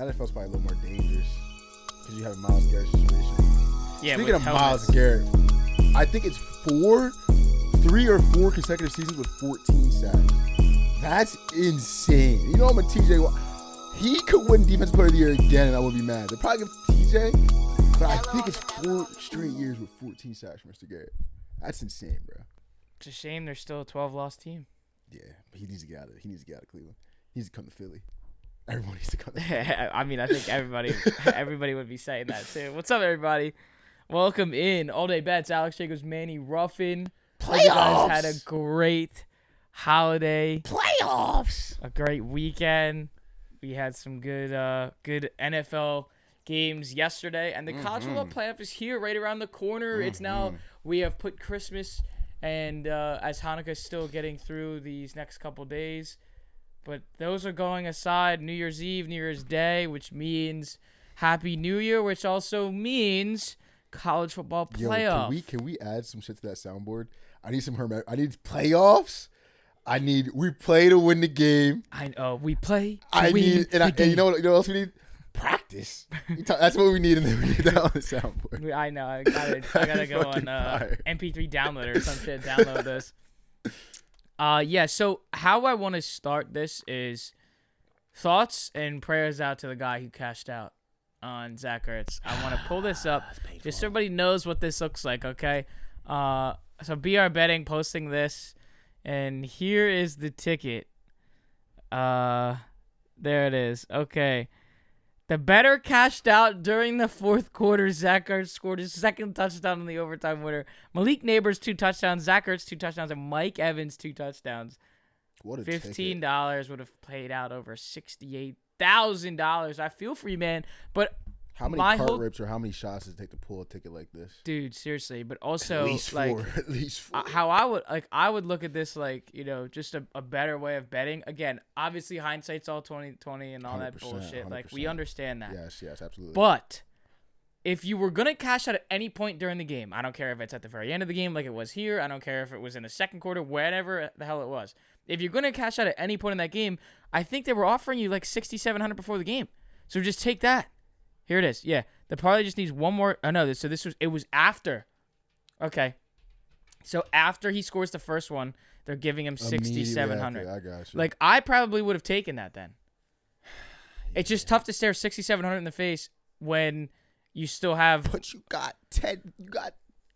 NFL's probably a little more dangerous because you have a Myles Garrett situation. Yeah, Speaking of helmets. Myles Garrett, I think it's 3 or 4 consecutive seasons with 14 sacks. That's insane. You know, I'm a TJ Watt. He could win Defensive Player of the Year again, and I would be mad. They'll probably give TJ, but I think it's 4 straight years with 14 sacks for Mr. Garrett. That's insane, bro. It's a shame they're still a 12-loss team. Yeah, but he needs to get out of Cleveland. He needs to come to Philly. Everyone needs to come to Philly. I mean, I think everybody would be saying that too. What's up, everybody? Welcome in. All Day Bets, Alex Jacobs, Manny, Ruffin. Playoffs! You guys had a great holiday. Playoffs! A great weekend. We had some good NFL games yesterday. And the college football playoff is here right around the corner. It's now, we have put Christmas and as Hanukkah's still getting through these next couple days. But those are going aside. New Year's Eve, New Year's Day, which means Happy New Year, which also means college football playoff. Yo, can we add some shit to that soundboard? I need some I need playoffs. We play to win the game. I know we play. And you know what else we need? Practice. That's what we need, and then we need that on the soundboard. I know. I gotta go on MP3 download or some shit. Download this. Yeah. So how I want to start this is thoughts and prayers out to the guy who cashed out on Zach Ertz. I want to pull this up just so everybody knows what this looks like. Okay. So BR Betting posting this, and here is the ticket. There it is. Okay. The bettor cashed out during the fourth quarter. Zach Ertz scored his second touchdown in the overtime winner. Malik Neighbors 2 touchdowns. Zach Ertz 2 touchdowns, and Mike Evans 2 touchdowns. What a $15 would have paid out over $68,000. I feel for you, man. But how many cart rips or how many shots does it take to pull a ticket like this? Dude, seriously. But also, at least four. At least 4. How I would look at this like, you know, just a better way of betting. Again, obviously hindsight's all 20/20 and all that bullshit. 100%. Like, we understand that. Yes, absolutely. But if you were gonna cash out at any point during the game, I don't care if it's at the very end of the game like it was here. I don't care if it was in the second quarter, whatever the hell it was. If you're gonna cash out at any point in that game, I think they were offering you like $6,700 before the game. So just take that. Here it is. Yeah, the parlay just needs one more. Oh no, so it was after. Okay, so after he scores the first one, they're giving him $6,700. I got you. Like, I probably would have taken that then. It's just tough to stare $6,700 in the face when you still have. But you got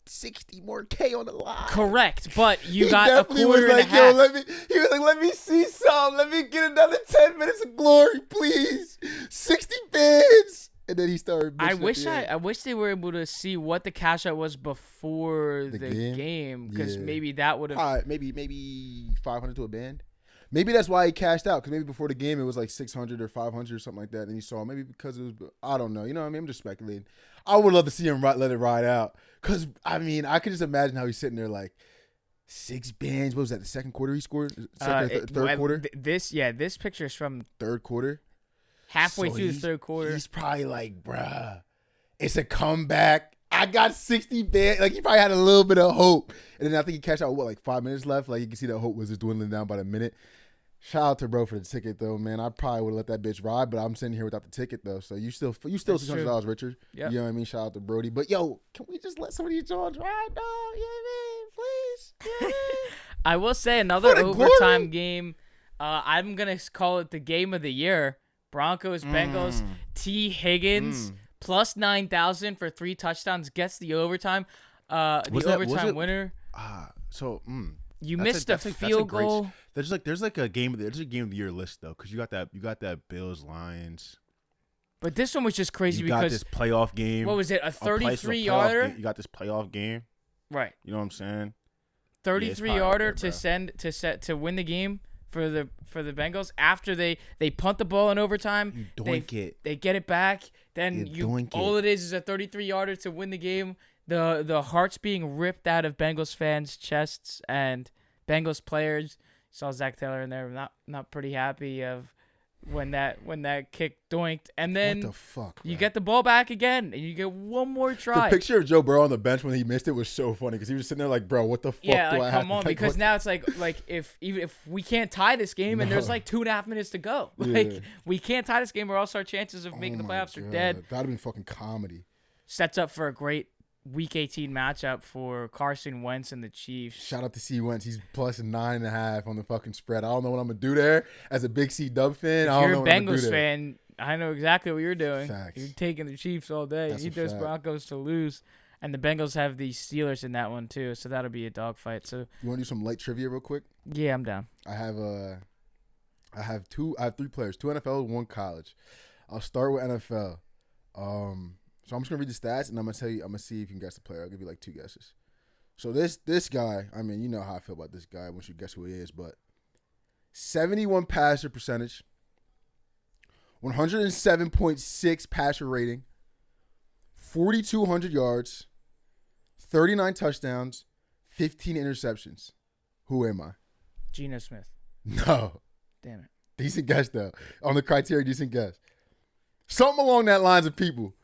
60 more K on the line. Correct, but you got a quarter was like, and a half. He was like, let me see some. Let me get another 10 minutes of glory, please. 60 bids. And then he started. I wish they were able to see what the cash out was before the game, because maybe that would have. Maybe 500 to a band. Maybe that's why he cashed out, because maybe before the game it was like 600 or 500 or something like that, and he saw maybe because it was. I don't know. You know what I mean? I'm just speculating. I would love to see him let it ride out, because I mean I could just imagine how he's sitting there like 6 bands. What was that? The second quarter he scored. Third quarter. This picture is from third quarter. Halfway through the third quarter. He's probably like, bruh, it's a comeback. I got 60 bands. Like, he probably had a little bit of hope. And then I think he cashed out, like 5 minutes left? Like, you can see that hope was just dwindling down by the minute. Shout out to bro for the ticket, though, man. I probably would have let that bitch ride, but I'm sitting here without the ticket, though. So you still $600 richer. Yep. You know what I mean? Shout out to Brody. But, yo, can we just let some of these Johns ride, dog? You know what I mean? Please. You know what I mean? I will say another overtime game. I'm going to call it the game of the year. Broncos, Bengals, T. Higgins, plus 9,000 for 3 touchdowns, gets the overtime. Winner. You missed a field goal. There's a game of the year list though, because you got that Bills Lions. But this one was just crazy because you got this playoff game. What was it? A 33-yarder. You got this playoff game. Right. You know what I'm saying? 33-yarder to win the game. For the Bengals, after they punt the ball in overtime, they get it back. Then all it is a 33-yarder to win the game. The hearts being ripped out of Bengals fans' chests and Bengals players. Saw Zach Taylor in there, not pretty happy of when that kick doinked, and then what the fuck, you bro? get the ball back again, and you get one more try. The picture of Joe Burrow on the bench when he missed it was so funny because he was sitting there like, bro, what the fuck Yeah, do like I have come to on, like, because what- now it's like if we can't tie this game and there's No. like 2.5 minutes to go, Yeah. like we can't tie this game or else our chances of making the my playoffs are God. dead. That'd have been fucking comedy. Sets up for a great Week 18 matchup for Carson Wentz and the Chiefs. Shout out to C Wentz. He's plus 9.5 on the fucking spread. I don't know what I'm gonna do there as a big C Dub fan. I If don't you're know a what I'm gonna do Bengals there. fan, I know exactly what you're doing. Facts. You're taking the Chiefs all day. That's You a need those fact. Broncos to lose. And the Bengals have the Steelers in that one too, so that'll be a dogfight. So You want to do some light trivia real quick? yeah, I'm down. I have 3 players, 2 NFL, 1 college. I'll start with NFL. So I'm just gonna read the stats and I'm gonna see if you can guess the player. I'll give you like 2 guesses. So this guy, I mean, you know how I feel about this guy once you guess who he is, but 71 passer percentage, 107.6 passer rating, 4,200 yards, 39 touchdowns, 15 interceptions. Who am I? Geno Smith. No. Damn it. Decent guess, though. On the criteria, decent guess. Something along that lines of people.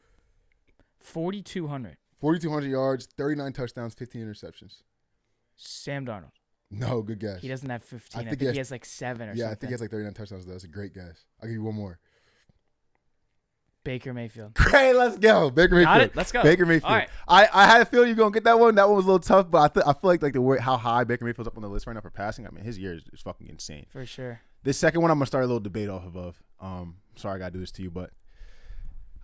4,200. 4,200 yards, 39 touchdowns, 15 interceptions. Sam Darnold. No, good guess. He doesn't have 15. I think think, he has- he has like 7 or Yeah, something. I think he has like 39 touchdowns, though. That's a great guess. I'll give you one more. Baker Mayfield. Great, let's go. Baker Mayfield. Got it? Let's go. Baker Mayfield. All right. I had a feeling you were going to get that one. That one was a little tough, but I feel like the way how high Baker Mayfield's up on the list right now for passing, I mean, his year is fucking insane. For sure. This second one, I'm going to start a little debate off of. Sorry I got to do this to you, but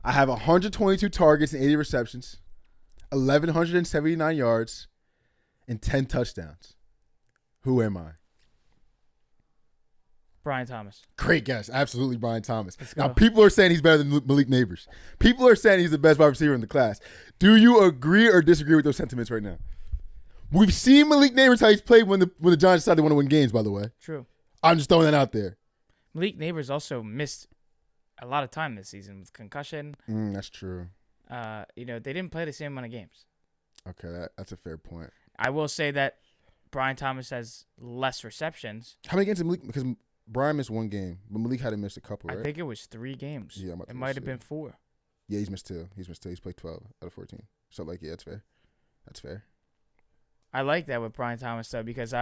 I have 122 targets and 80 receptions, 1,179 yards, and 10 touchdowns. Who am I? Brian Thomas. Great guess. Absolutely Brian Thomas. Let's Now, go. people are saying he's better than Malik Neighbors. People are saying he's the best wide receiver in the class. Do you agree or disagree with those sentiments right now? We've seen Malik Neighbors how he's played when the Giants decided they want to win games, by the way. True. I'm just throwing that out there. Malik Neighbors also missed a lot of time this season with concussion. That's true. They didn't play the same amount of games. Okay, that's a fair point. I will say that Brian Thomas has less receptions. How many games did Malik? Because Brian missed 1 game, but Malik had to miss a couple, right? I think it was 3 games. Yeah, I'm about to it might have see. been 4. Yeah, he's missed 2. He's played 12 out of 14. So, yeah, that's fair. That's fair. I like that with Brian Thomas though because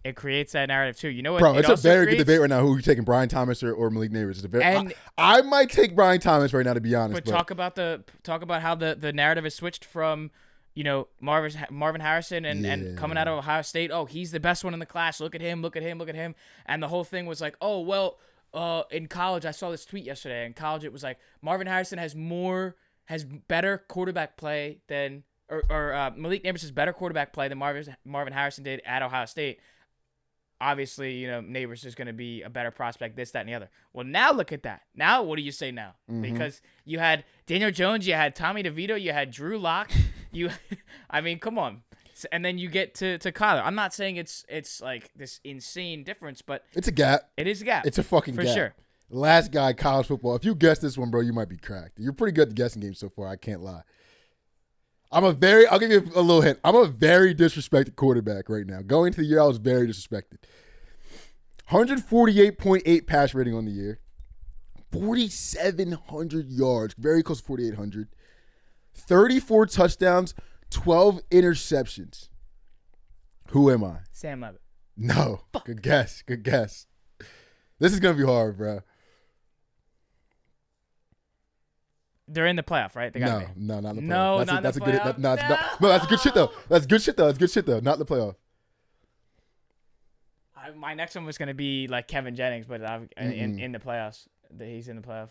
it creates that narrative too. You know what? Bro, it it's a also very creates? good debate right now. Who you taking, Brian Thomas or Malik Neighbors? It's a very. And- I might take Brian Thomas right now, to be honest. But talk about how the narrative has switched from, Marvin Harrison and coming out of Ohio State. Oh, he's the best one in the class. Look at him. Look at him. Look at him. And the whole thing was like, oh well, in college I saw this tweet yesterday. In college it was like Marvin Harrison has better quarterback play than or Malik Neighbors has better quarterback play than Marvin Harrison did at Ohio State. Obviously, Neighbors is going to be a better prospect, this, that, and the other. Well, now look at that. Now, what do you say now? Mm-hmm. Because you had Daniel Jones, you had Tommy DeVito, you had Drew Lock. Come on. And then you get to Kyler. I'm not saying it's like this insane difference, but it's a gap. it is a gap. It's a fucking for gap. sure. Last guy, college football. If you guess this one, bro, you might be cracked. You're pretty good at the guessing game so far. I can't lie. I'll give you a little hint. I'm a very disrespected quarterback right now. Going into the year, I was very disrespected. 148.8 pass rating on the year. 4,700 yards. Very close to 4,800. 34 touchdowns. 12 interceptions. Who am I? Sam Levitt. No. Good guess. Good guess. This is going to be hard, bro. They're in the playoff, right? They gotta be. No, not in the playoff. No, not in the playoff. That's good shit, though. That's good shit, though. Not in the playoff. My next one was going to be like Kevin Jennings, but in the playoffs. He's in the playoff.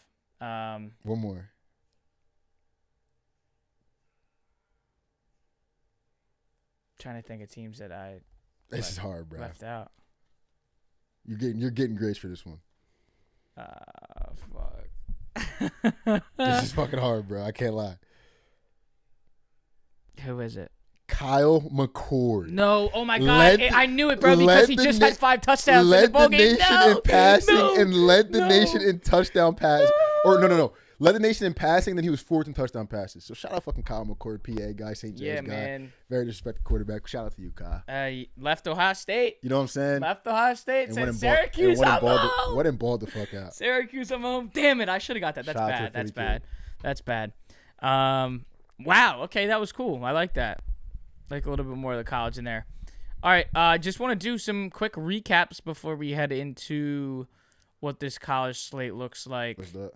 One more. Trying to think of teams that I This is hard, bro. left out. You're getting grace for this one. Fuck. This is fucking hard, bro. I can't lie. Who is it? Kyle McCord. No. Oh, my God. I knew it, bro, because he just had 5 touchdowns in the led bowl the game. nation in passing and led the nation in touchdown pass. Or no. Led the nation in passing, then he was 4th in touchdown passes. So shout out fucking Kyle McCord, PA guy, St. James guy. Man. Very disrespected quarterback. Shout out to you, Kyle. Left Ohio State. You know what I'm saying? Left Ohio State. And Said Syracuse, I'm home. Went and balled the fuck out. Syracuse, I'm home. Damn it, I should have got that. That's Shout out to bad. the That's 42. bad. That's bad. Wow. Okay, that was cool. I like that. Like a little bit more of the college in there. All right. Just want to do some quick recaps before we head into what this college slate looks like. What's that?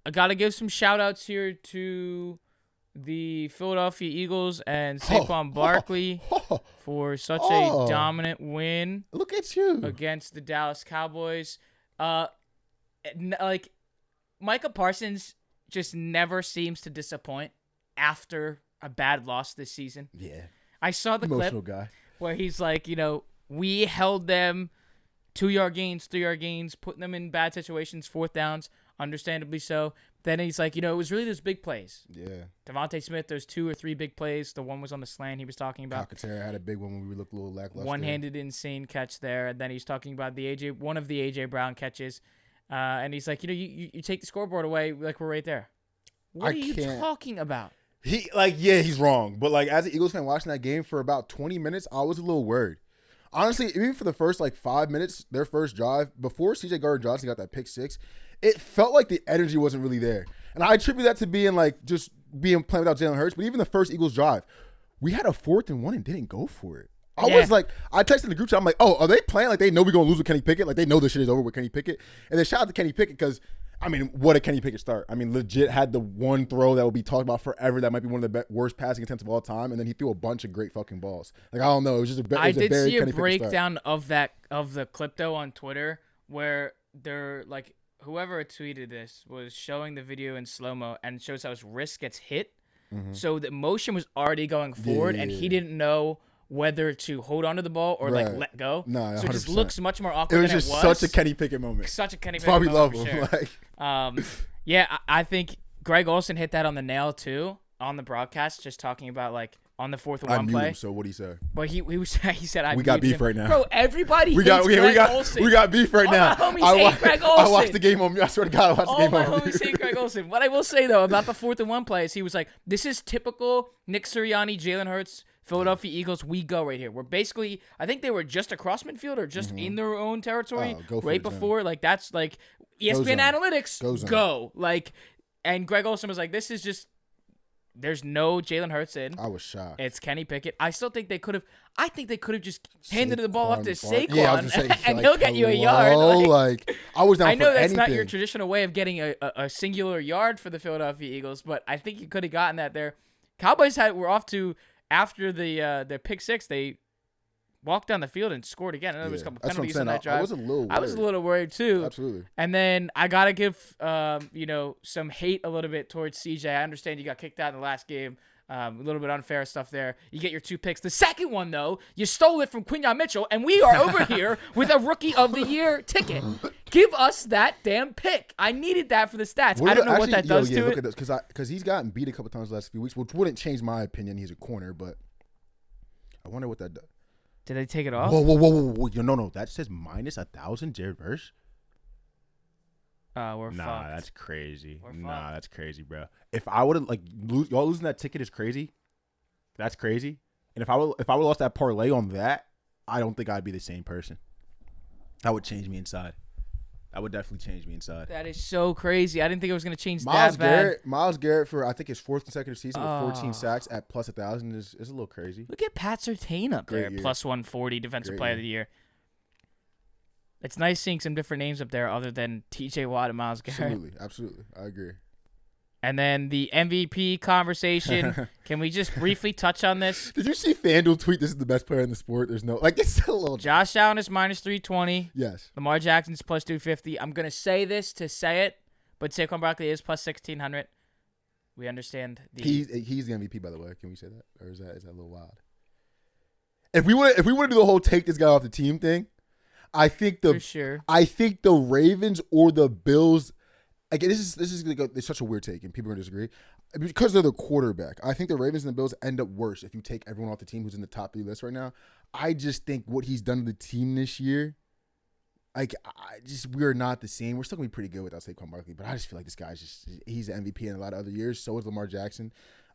I got to give some shout-outs here to the Philadelphia Eagles and Saquon Barkley for such a dominant win. Look at you. Against the Dallas Cowboys. Like, Micah Parsons just never seems to disappoint after a bad loss this season. Yeah. I saw the Emotional clip guy. where he's like, we held them 2-yard gains, 3-yard gains, putting them in bad situations, 4th downs, understandably so. Then he's like, it was really those big plays. Yeah. Devontae Smith, those 2 or 3 big plays. The one was on the slant he was talking about. Cockatera had a big one when we looked a little lackluster. One-handed insane catch there. And then he's talking about one of the A.J. Brown catches. And he's like, you take the scoreboard away, like we're right there. What are you talking about? He's wrong. But, as an Eagles fan watching that game for about 20 minutes, I was a little worried. Honestly, even for the first, 5 minutes, their first drive, before C.J. Gardner-Johnson got that pick 6, it felt like the energy wasn't really there. And I attribute that to being, playing without Jalen Hurts. But even the first Eagles drive, we had a 4th and 1 and didn't go for it. I texted the group chat. I'm like, oh, are they playing like they know we're going to lose with Kenny Pickett? Like, they know this shit is over with Kenny Pickett. And then shout out to Kenny Pickett because, what did Kenny Pickett start? Legit had the one throw that will be talked about forever that might be one of the worst passing attempts of all time. And then he threw a bunch of great fucking balls. I don't know. It was just I did see a breakdown of the clip, though, on Twitter where they're, whoever tweeted this was showing the video in slow-mo and shows how his wrist gets hit. Mm-hmm. So the motion was already going forward, and he didn't know whether to hold onto the ball or let go. No, so it just looks much more awkward. It was just such a Kenny Pickett moment. Such a Kenny Pickett moment. Probably love him. Sure. I think Greg Olsen hit that on the nail too on the broadcast, just talking about on the 4th and 1 play. Him, so what he say? But he said we got beef right now, bro. Everybody hates Greg Olsen. We got beef right now. All my homies hate Greg Olsen. I watched the game on me. I swear to God, I watched the game on me. All my homies hate Greg Olsen. What I will say though about the 4th and 1 plays, he was like, "This is typical Nick Sirianni, Jalen Hurts, Philadelphia Eagles. We go right here. We're basically, I think they were just across midfield or just in their own territory right before. That's ESPN analytics. Go. And Greg Olsen was like, this is just." There's no Jalen Hurts in. I was shocked. It's Kenny Pickett. I still think they could have. I think they could have just handed the ball up to Saquon, and he'll get you a yard. I was down. I know for that's anything. not your traditional way of getting a singular yard for the Philadelphia Eagles, but I think you could have gotten that there. Cowboys were off to after the pick 6. They walked down the field and scored again. I know there was a couple penalties on that drive. I was a little worried too. Absolutely. And then I gotta give some hate a little bit towards CJ. I understand you got kicked out in the last game. A little bit unfair stuff there. You get your 2 picks. The second one though, you stole it from Quinyon Mitchell, and we are over here with a Rookie of the Year ticket. Give us that damn pick. I needed that for the stats. I don't know what that does to it. Look at this, because he's gotten beat a couple times the last few weeks, which wouldn't change my opinion. He's a corner, but I wonder what that does. Did they take it off? Whoa. No. That says minus 1,000 Jared Verse. We're fucked. That's crazy. Fucked. That's crazy, bro. If I would have y'all losing that ticket is crazy. That's crazy. And if I would lost that parlay on that, I don't think I'd be the same person. That would change me inside. That would definitely change me inside. That is so crazy. I didn't think it was going to change that bad. Myles Garrett for I think his 4th consecutive season with 14 sacks at plus 1,000 is a little crazy. Look at Pat Surtain up there, plus 140 Defensive Player of the Year. It's nice seeing some different names up there other than T.J. Watt and Myles Garrett. Absolutely. I agree. And then the MVP conversation. Can we just briefly touch on this? Did you see FanDuel tweet this is the best player in the sport? There's no it's a little. Josh Allen is minus 320. Yes. Lamar Jackson's plus 250. I'm gonna say this to say it, but Saquon Barkley is plus 1,600. We understand he's the MVP, by the way. Can we say that, or is that a little wild? If we want to do the whole take this guy off the team thing, I think for sure. I think the Ravens or the Bills. Again, this is it's such a weird take, and people are gonna disagree because they're the quarterback. I think the Ravens and the Bills end up worse if you take everyone off the team who's in the top 3 list right now. I just think what he's done to the team this year. Like, we're not the same. We're still gonna be pretty good without Saquon Barkley, but I just feel like this guy's he's the MVP in a lot of other years. So is Lamar Jackson.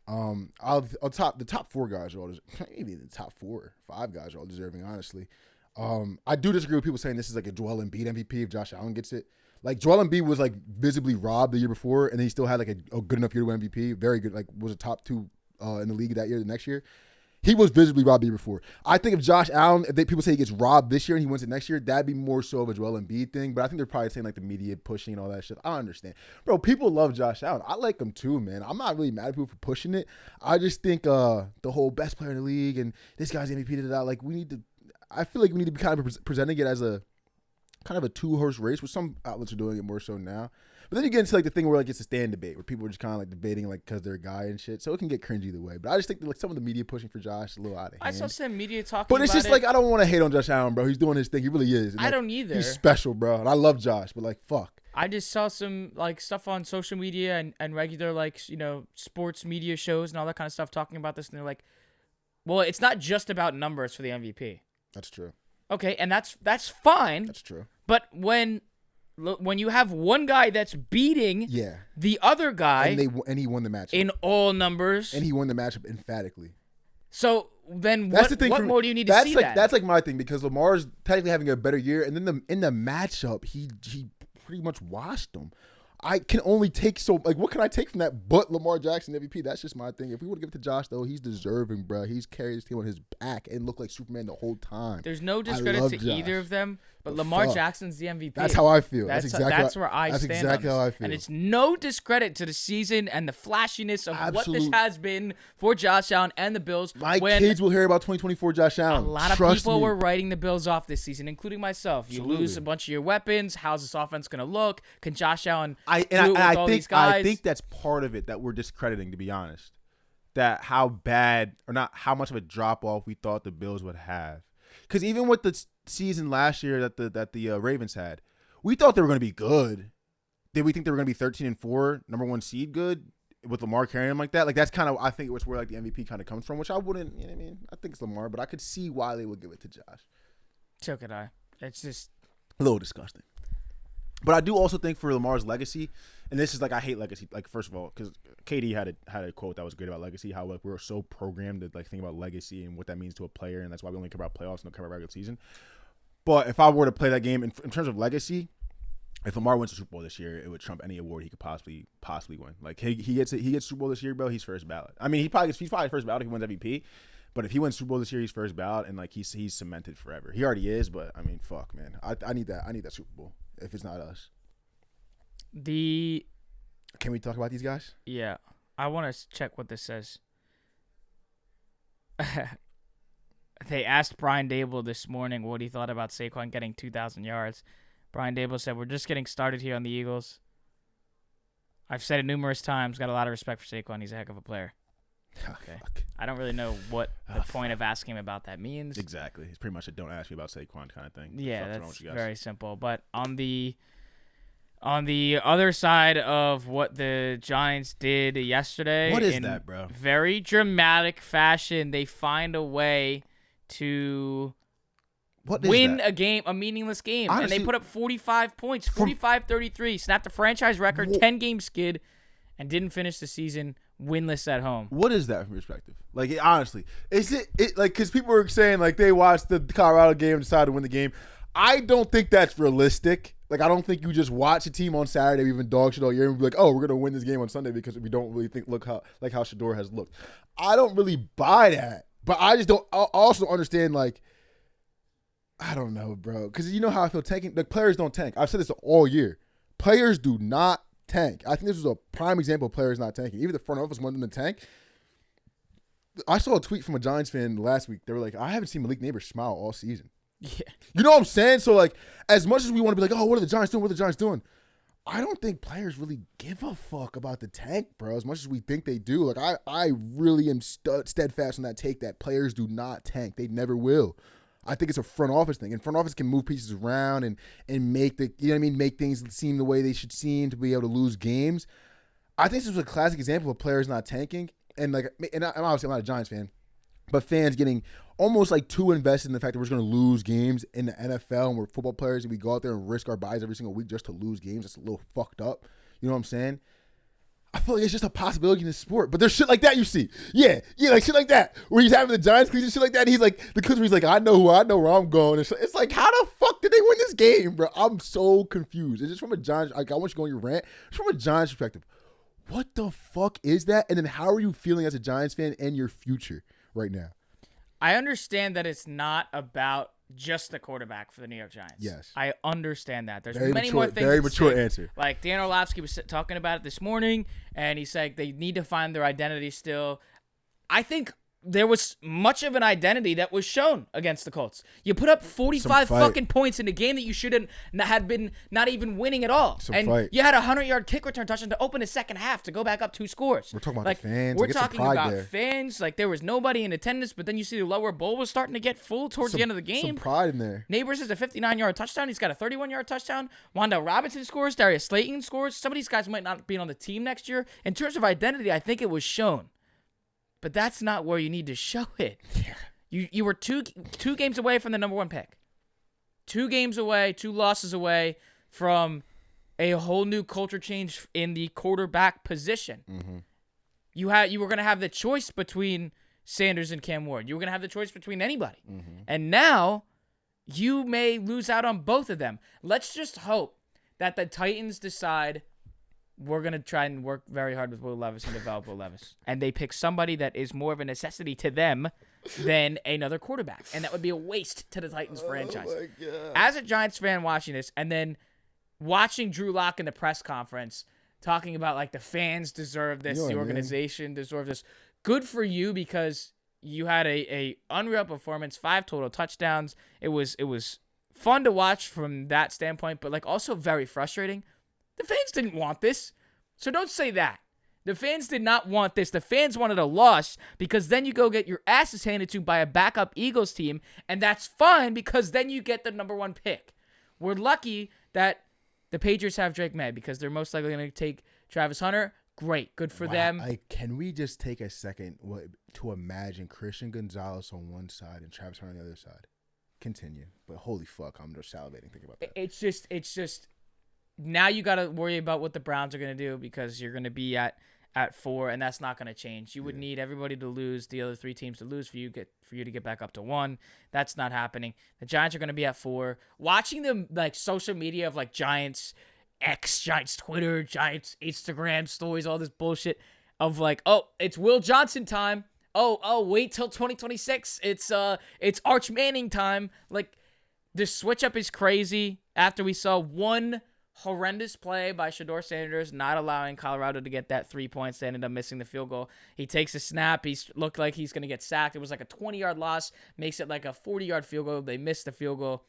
The top 4 guys are all maybe the top 4 or 5 guys are all deserving, honestly. I do disagree with people saying this is like a Joel Embiid MVP if Josh Allen gets it. Like, Joel Embiid was like visibly robbed the year before, and then he still had like a good enough year to win MVP. Very good, like was a top 2 in the league that year. The next year, he was visibly robbed the year before. I think if Josh Allen, people say he gets robbed this year and he wins it next year, that'd be more so of a Joel Embiid thing. But I think they're probably saying like the media pushing and all that shit. I don't understand, bro. People love Josh Allen. I like him too, man. I'm not really mad at people for pushing it. I just think the whole best player in the league and this guy's MVP like I feel like we need to be kind of presenting it as a kind of a 2-horse race, which some outlets are doing it more so now. But then you get into like the thing where like it's a stand debate where people are just kind of like debating like because they're a guy and shit. So it can get cringy either way. But I just think that, like some of the media pushing for Josh is a little out of hand. I saw some media talking but it's about just like I don't want to hate on Josh Allen, bro. He's doing his thing. He really is. And, I like, don't either. He's special, bro. And I love Josh, but like fuck. I just saw some like stuff on social media and regular like sports media shows and all that kind of stuff talking about this, and they're like, well, it's not just about numbers for the MVP. That's true. Okay, and that's fine. That's true. But when you have one guy that's beating the other guy, and he won the matchup in all numbers, and he won the matchup emphatically. So then, that's the thing what more do you need to see? That's like my thing, because Lamar's technically having a better year, and then in the matchup, he pretty much washed them. I can only take what can I take from that but Lamar Jackson MVP? That's just my thing. If we would give it to Josh, though, he's deserving, bro. He's carried his team on his back and looked like Superman the whole time. There's no discredit to either of them, but Lamar Jackson's the MVP. That's how I feel. That's where I stand. That's exactly how I feel. And it's no discredit to the season and the flashiness of what this has been for Josh Allen and the Bills. My kids will hear about 2024 Josh Allen. A lot of people were writing the Bills off this season, including myself. You lose a bunch of your weapons. How's this offense going to look? Can Josh Allen I think that's part of it that we're discrediting, to be honest. That how bad or not how much of a drop off we thought the Bills would have. Because even with the season last year that the Ravens had, we thought they were going to be good. Did we think they were going to be 13-4, number 1 seed good with Lamar carrying them like that? Like that's kind of I think it was where like the MVP kind of comes from, which I wouldn't. You know what I mean? I think it's Lamar, but I could see why they would give it to Josh. So could I. It's just a little disgusting. But I do also think for Lamar's legacy, and this is like I hate legacy. Like first of all, because KD had a quote that was great about legacy, how like we're so programmed to like think about legacy and what that means to a player, and that's why we only care about playoffs and don't care about regular season. But if I were to play that game in terms of legacy, if Lamar wins the Super Bowl this year, it would trump any award he could possibly win. Like he gets Super Bowl this year, bro. He's first ballot. I mean, he's probably first ballot if he wins MVP. But if he wins Super Bowl this year, he's first ballot, and like he's cemented forever. He already is, but I mean, fuck, man. I need that Super Bowl if it's not us. Can we talk about these guys? Yeah. I want to check what this says. They asked Brian Dable this morning what he thought about Saquon getting 2,000 yards. Brian Dable said, "We're just getting started here on the Eagles. I've said it numerous times. Got a lot of respect for Saquon. He's a heck of a player." Okay. I don't really know what the point of asking him about that means. Exactly. It's pretty much a don't ask me about Saquon kind of thing. Yeah, that's very simple. But on the other side of what the Giants did yesterday, what is that, bro? Very dramatic fashion, they find a way to win a game, a meaningless game. Honestly, and they put up 45 points, 45-33, snapped a franchise record, 10-game skid, and didn't finish the season winless at home. What is that from perspective? Like, honestly, is it like, because people were saying like they watched the Colorado game and decided to win the game. I don't think that's realistic. Like, I don't think you just watch a team on Saturday, even dog shit all year, and be like, oh, we're going to win this game on Sunday because we don't really look how Shador has looked. I don't really buy that. But I just don't also understand, like, I don't know, bro. Because you know how I feel tanking. Like, players don't tank. I've said this all year. Players do not tank. I think this was a prime example of players not tanking. Even the front office wanted them to tank. I saw a tweet from a Giants fan last week. They were like, I haven't seen Malik Neighbors smile all season. Yeah. You know what I'm saying? So, like, as much as we want to be like, oh, what are the Giants doing? What are the Giants doing? I don't think players really give a fuck about the tank, bro, as much as we think they do. Like, I really am steadfast on that take that players do not tank. They never will. I think it's a front office thing. And front office can move pieces around and make make things seem the way they should seem to be able to lose games. I think this was a classic example of players not tanking. And, like, and obviously I'm not a Giants fan. but fans getting almost like too invested in the fact that we're just going to lose games in the NFL and we're football players and we go out there and risk our bodies every single week just to lose games. It's a little fucked up. You know what I'm saying? I feel like it's just a possibility in the sport, but there's shit like that you see. Yeah, like shit like that where he's having the Giants cleats and shit like that. And he's like, the clips where he's like, I know where I'm going. It's like, how the fuck did they win this game, bro? I'm so confused. It's just from a Giants, like, I want you to go on your rant. It's from a Giants perspective. What the fuck is that? And then how are you feeling as a Giants fan and your future right now? I understand that it's not about just the quarterback for the New York Giants. Yes. I understand that. There's Very many mature, more things. very mature answer. Like Dan Orlovsky was talking about it this morning, and he said they need to find their identity still. I think there was much of an identity that was shown against the Colts. You put up 45 fucking points in a game that you shouldn't had been not even winning at all. You had a 100-yard kick return touchdown to open the second half to go back up 2 scores. We're talking about the fans. We're talking about fans. Like, there was nobody in attendance, but then you see the lower bowl was starting to get full towards the end of the game. Some pride in there. Neighbors has a 59-yard touchdown. He's got a 31-yard touchdown. Wandale Robinson scores. Darius Slayton scores. Some of these guys might not be on the team next year. In terms of identity, I think it was shown. But that's not where you need to show it. You were two games away from the number 1 pick. 2 games away, 2 losses away from a whole new culture change in the quarterback position. Mm-hmm. You were going to have the choice between Sanders and Cam Ward. You were going to have the choice between anybody. Mm-hmm. And now you may lose out on both of them. Let's just hope that the Titans decide we're going to try and work very hard with Will Levis and develop Will Levis. And they pick somebody that is more of a necessity to them than another quarterback. And that would be a waste to the Titans franchise. My God. As a Giants fan watching this and then watching Drew Lock in the press conference talking about, like, the fans deserve this, the organization deserves this. Good for you because you had a unreal performance, 5 total touchdowns. It was fun to watch from that standpoint, but, like, also very frustrating. The fans didn't want this, so don't say that. The fans did not want this. The fans wanted a loss because then you go get your asses handed to by a backup Eagles team, and that's fine because then you get the number 1 pick. We're lucky that the Patriots have Drake May because they're most likely going to take Travis Hunter. Great. Good for them. Can we just take a second to imagine Christian Gonzalez on one side and Travis Hunter on the other side? Continue. But holy fuck, I'm just salivating thinking about that. It's just now you got to worry about what the Browns are going to do because you're going to be at 4, and that's not going to change. You would need everybody to lose, the other 3 teams to lose for you to get back up to 1. That's not happening. The Giants are going to be at 4. Watching them, like, social media of, like, Giants X, Giants Twitter, Giants Instagram stories, all this bullshit of, like, oh, it's Will Johnson time. Oh, wait till 2026. It's Arch Manning time. Like, the switch up is crazy after we saw one horrendous play by Shedeur Sanders, not allowing Colorado to get that 3 points. They ended up missing the field goal. He takes a snap. He looked like he's going to get sacked. It was like a 20-yard loss, makes it like a 40-yard field goal. They missed the field goal.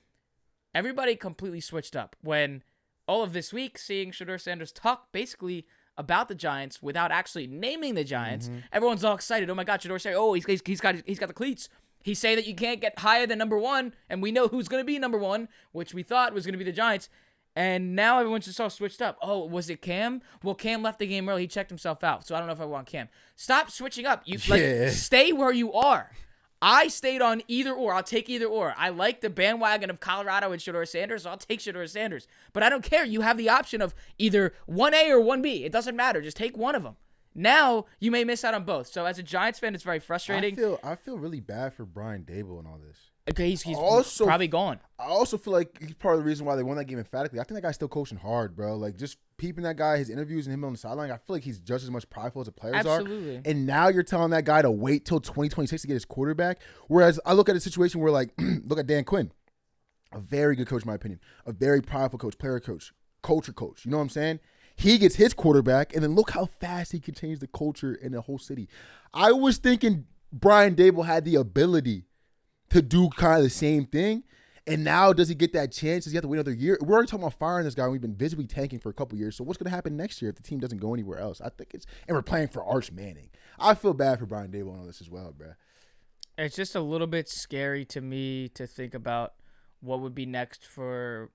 Everybody completely switched up. When all of this week, seeing Shedeur Sanders talk basically about the Giants without actually naming the Giants, everyone's all excited. Oh my God, Shedeur Sanders! Oh, he's got the cleats. He's saying that you can't get higher than number 1, and we know who's going to be number 1, which we thought was going to be the Giants. And now everyone's just all switched up. Oh, was it Cam? Well, Cam left the game early. He checked himself out. So I don't know if I want Cam. Stop switching up. Stay where you are. I stayed on either or. I'll take either or. I like the bandwagon of Colorado and Shedeur Sanders, so I'll take Shedeur Sanders. But I don't care. You have the option of either 1A or 1B. It doesn't matter. Just take one of them. Now you may miss out on both. So as a Giants fan, it's very frustrating. I feel really bad for Brian Dable and all this. Okay, he's also probably gone. I also feel like he's part of the reason why they won that game emphatically. I think that guy's still coaching hard, bro. Like, just peeping that guy, his interviews and him on the sideline, I feel like he's just as much prideful as the players are. And now you're telling that guy to wait till 2026 to get his quarterback. Whereas I look at a situation where, like, look at Dan Quinn. A very good coach, in my opinion. A very prideful coach, player coach, culture coach. You know what I'm saying? He gets his quarterback, and then look how fast he can change the culture in the whole city. I was thinking Brian Dable had the ability to do kind of the same thing. And now does he get that chance? Does he have to wait another year? We're already talking about firing this guy. We've been visibly tanking for a couple years. So what's going to happen next year if the team doesn't go anywhere else? I think and we're playing for Arch Manning. I feel bad for Brian Dable on all this as well, bro. It's just a little bit scary to me to think about what would be next for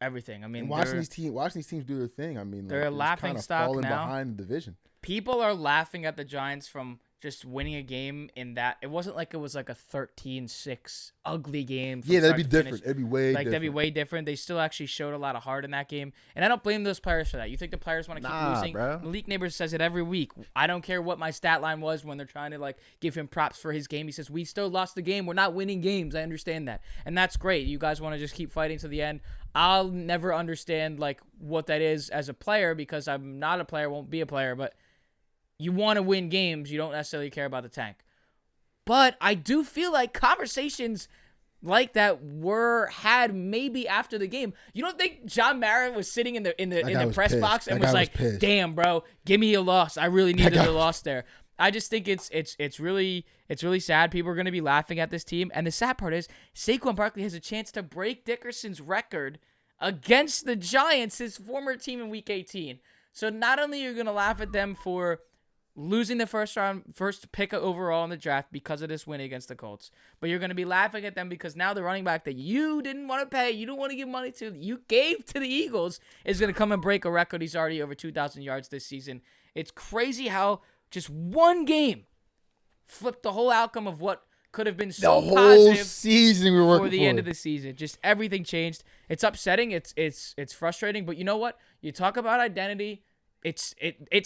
everything. I mean, watching these teams do their thing. I mean, they're a laughing stock now. behind the division. People are laughing at the Giants from just winning a game in that. It wasn't like it was like a 13-6 ugly game. Yeah, that'd be different. It'd be way different. That'd be way different. They still actually showed a lot of heart in that game. And I don't blame those players for that. You think the players want to keep losing? Bro. Malik Neighbors says it every week. I don't care what my stat line was when they're trying to like give him props for his game. He says, we still lost the game. We're not winning games. I understand that. And that's great. You guys want to just keep fighting to the end. I'll never understand like what that is as a player because I'm not a player, won't be a player, but you want to win games. You don't necessarily care about the tank. But I do feel like conversations like that were had maybe after the game. You don't think John Mara was sitting in the press box and was like, "Damn, bro, give me a loss. I really needed a loss there." I just think it's really sad. People are going to be laughing at this team, and the sad part is Saquon Barkley has a chance to break Dickerson's record against the Giants, his former team in Week 18. So not only are you going to laugh at them for losing the first pick overall in the draft because of this win against the Colts, but you're going to be laughing at them because now the running back that you didn't want to pay, you don't want to give money to, you gave to the Eagles, is going to come and break a record. He's already over 2,000 yards this season. It's crazy how just one game flipped the whole outcome of what could have been so the whole positive season we were for the end of the season. Just everything changed. It's upsetting. It's frustrating. But you know what? You talk about identity. It's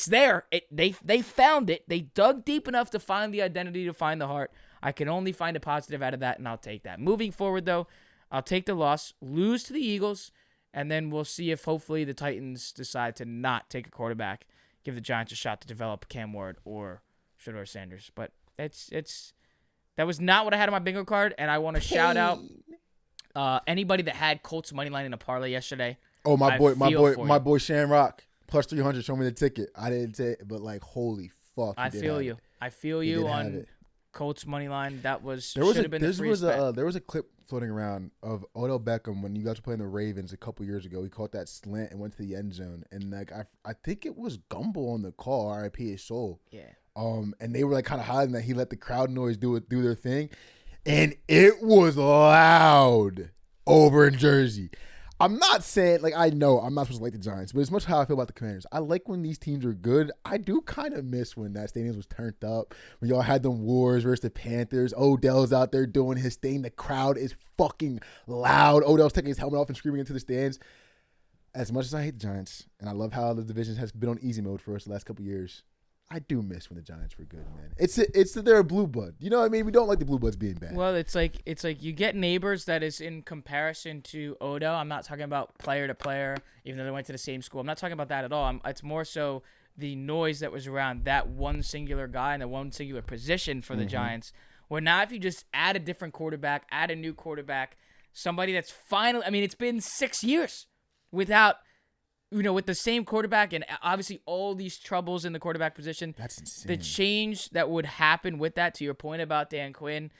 there. They found it. They dug deep enough to find the identity, to find the heart. I can only find a positive out of that, and I'll take that. Moving forward, though, I'll take the loss, lose to the Eagles, and then we'll see if hopefully the Titans decide to not take a quarterback, give the Giants a shot to develop Cam Ward or Shedeur Sanders. But that was not what I had on my bingo card, and I want to shout out anybody that had Colts money line in a parlay yesterday. Oh, my boy Shamrock. Plus 300, show me the ticket. I didn't take it, but like, holy fuck. I feel you on Colts money line. That should have been the freest bet. There was a clip floating around of Odell Beckham when you guys were playing the Ravens a couple years ago. He caught that slant and went to the end zone, and like I think it was Gumble on the call. R.I.P. his soul. Yeah. And they were like kind of hiding that he let the crowd noise do their thing, and it was loud over in Jersey. I'm not saying, like, I know I'm not supposed to like the Giants, but as much how I feel about the Commanders. I like when these teams are good. I do kind of miss when that stadium was turned up, when y'all had them wars versus the Panthers. Odell's out there doing his thing. The crowd is fucking loud. Odell's taking his helmet off and screaming into the stands. As much as I hate the Giants, and I love how the division has been on easy mode for us the last couple of years, I do miss when the Giants were good, man. It's that they're a blue blood. You know what I mean? We don't like the blue bloods being bad. Well, it's like you get neighbors that is in comparison to Odell. I'm not talking about player to player, even though they went to the same school. I'm not talking about that at all. It's more so the noise that was around that one singular guy and the one singular position for the Giants. Where now if you just add a different quarterback, add a new quarterback, somebody that's finally, I mean, it's been 6 years without, with the same quarterback and obviously all these troubles in the quarterback position. That's insane. The change that would happen with that, to your point about Dan Quinn,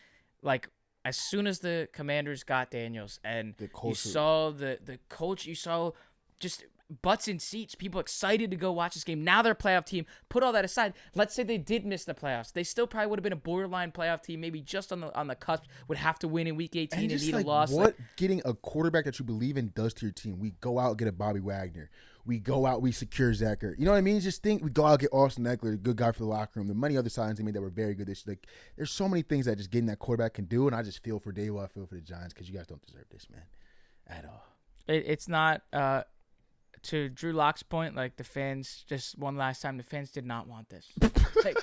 like as soon as the Commanders got Daniels and you saw the coach, you saw just butts in seats, people excited to go watch this game. Now they're a playoff team. Put all that aside. Let's say they did miss the playoffs. They still probably would have been a borderline playoff team, maybe just on the cusp, would have to win in Week 18 and need a loss. What getting a quarterback that you believe in does to your team. We go out and get a Bobby Wagner. We go out, we secure Zachary. You know what I mean? Just think, we go out, get Austin Eckler, a good guy for the locker room. The many other signings they made that were very good. There's so many things that just getting that quarterback can do, and I just feel for Dave. I feel for the Giants because you guys don't deserve this, man, at all. It's not. To Drew Lock's point, like the fans, just one last time, the fans did not want this. Like,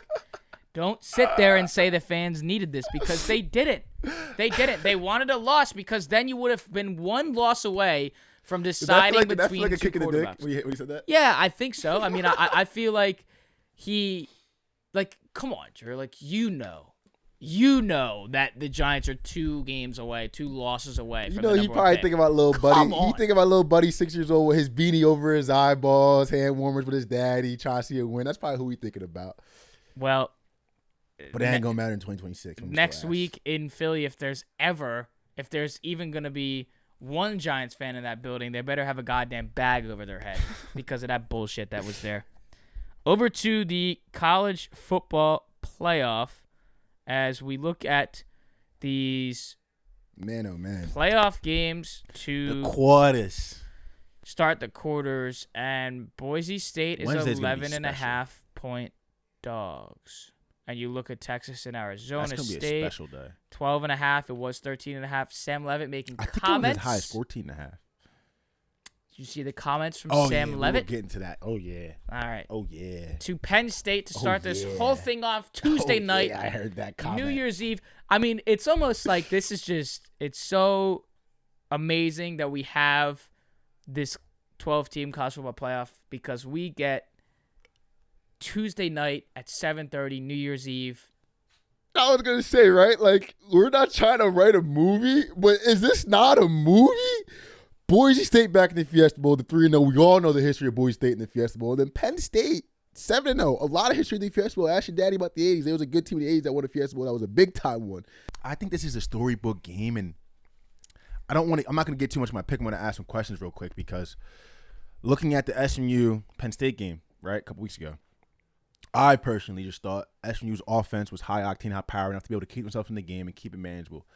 don't sit there and say the fans needed this because they didn't. They didn't. They wanted a loss because then you would have been one loss away from deciding between that feel like a two kick in the quarterbacks. dick when you said that? Yeah, I think so. I mean, I feel like come on, Drew. Like, you know that the Giants are 2 games away, 2 losses away from the number he one probably pick. think about little buddy. He think about little buddy 6 years old with his beanie over his eyeballs, hand warmers with his daddy, trying to see a win. That's probably who he thinking about. Well, but it ain't gonna matter in 2026. Next week in Philly, if there's even gonna be one Giants fan in that building, they better have a goddamn bag over their head because of that bullshit that was there. Over to the college football playoff. As we look at these playoff games to the quarters, start the quarters, and Boise State is Wednesday's 11.5 point dogs. and you look at Texas and Arizona That's gonna be a State, special day. 12.5. It was 13.5. Sam Levitt making I think comments. it was as high as 14.5. Did you see the comments from Oh Sam yeah, Levitt? we will get into that. Oh yeah. All right. Oh yeah. To Penn State to start this yeah. whole thing off Tuesday night. Yeah, I heard that comment. New Year's Eve. I mean, it's almost like this is just, it's so amazing that we have this 12-team college football playoff because we get Tuesday night at 7:30, New Year's Eve. I was going to say, right? Like, we're not trying to write a movie, but is this not a movie? Boise State back in the Fiesta Bowl, the 3-0. We all know the history of Boise State in the Fiesta Bowl. And then Penn State, 7-0. A lot of history in the Fiesta Bowl. Ashton Jeanty about the 80s. There was a good team in the 80s that won the Fiesta Bowl. That was a big-time one. I think this is a storybook game, and I'm not going to get too much of my pick. I'm going to ask some questions real quick because looking at the SMU Penn State game, right, a couple weeks ago, I personally just thought SMU's offense was high octane, high power enough to be able to keep themselves in the game and keep it manageable.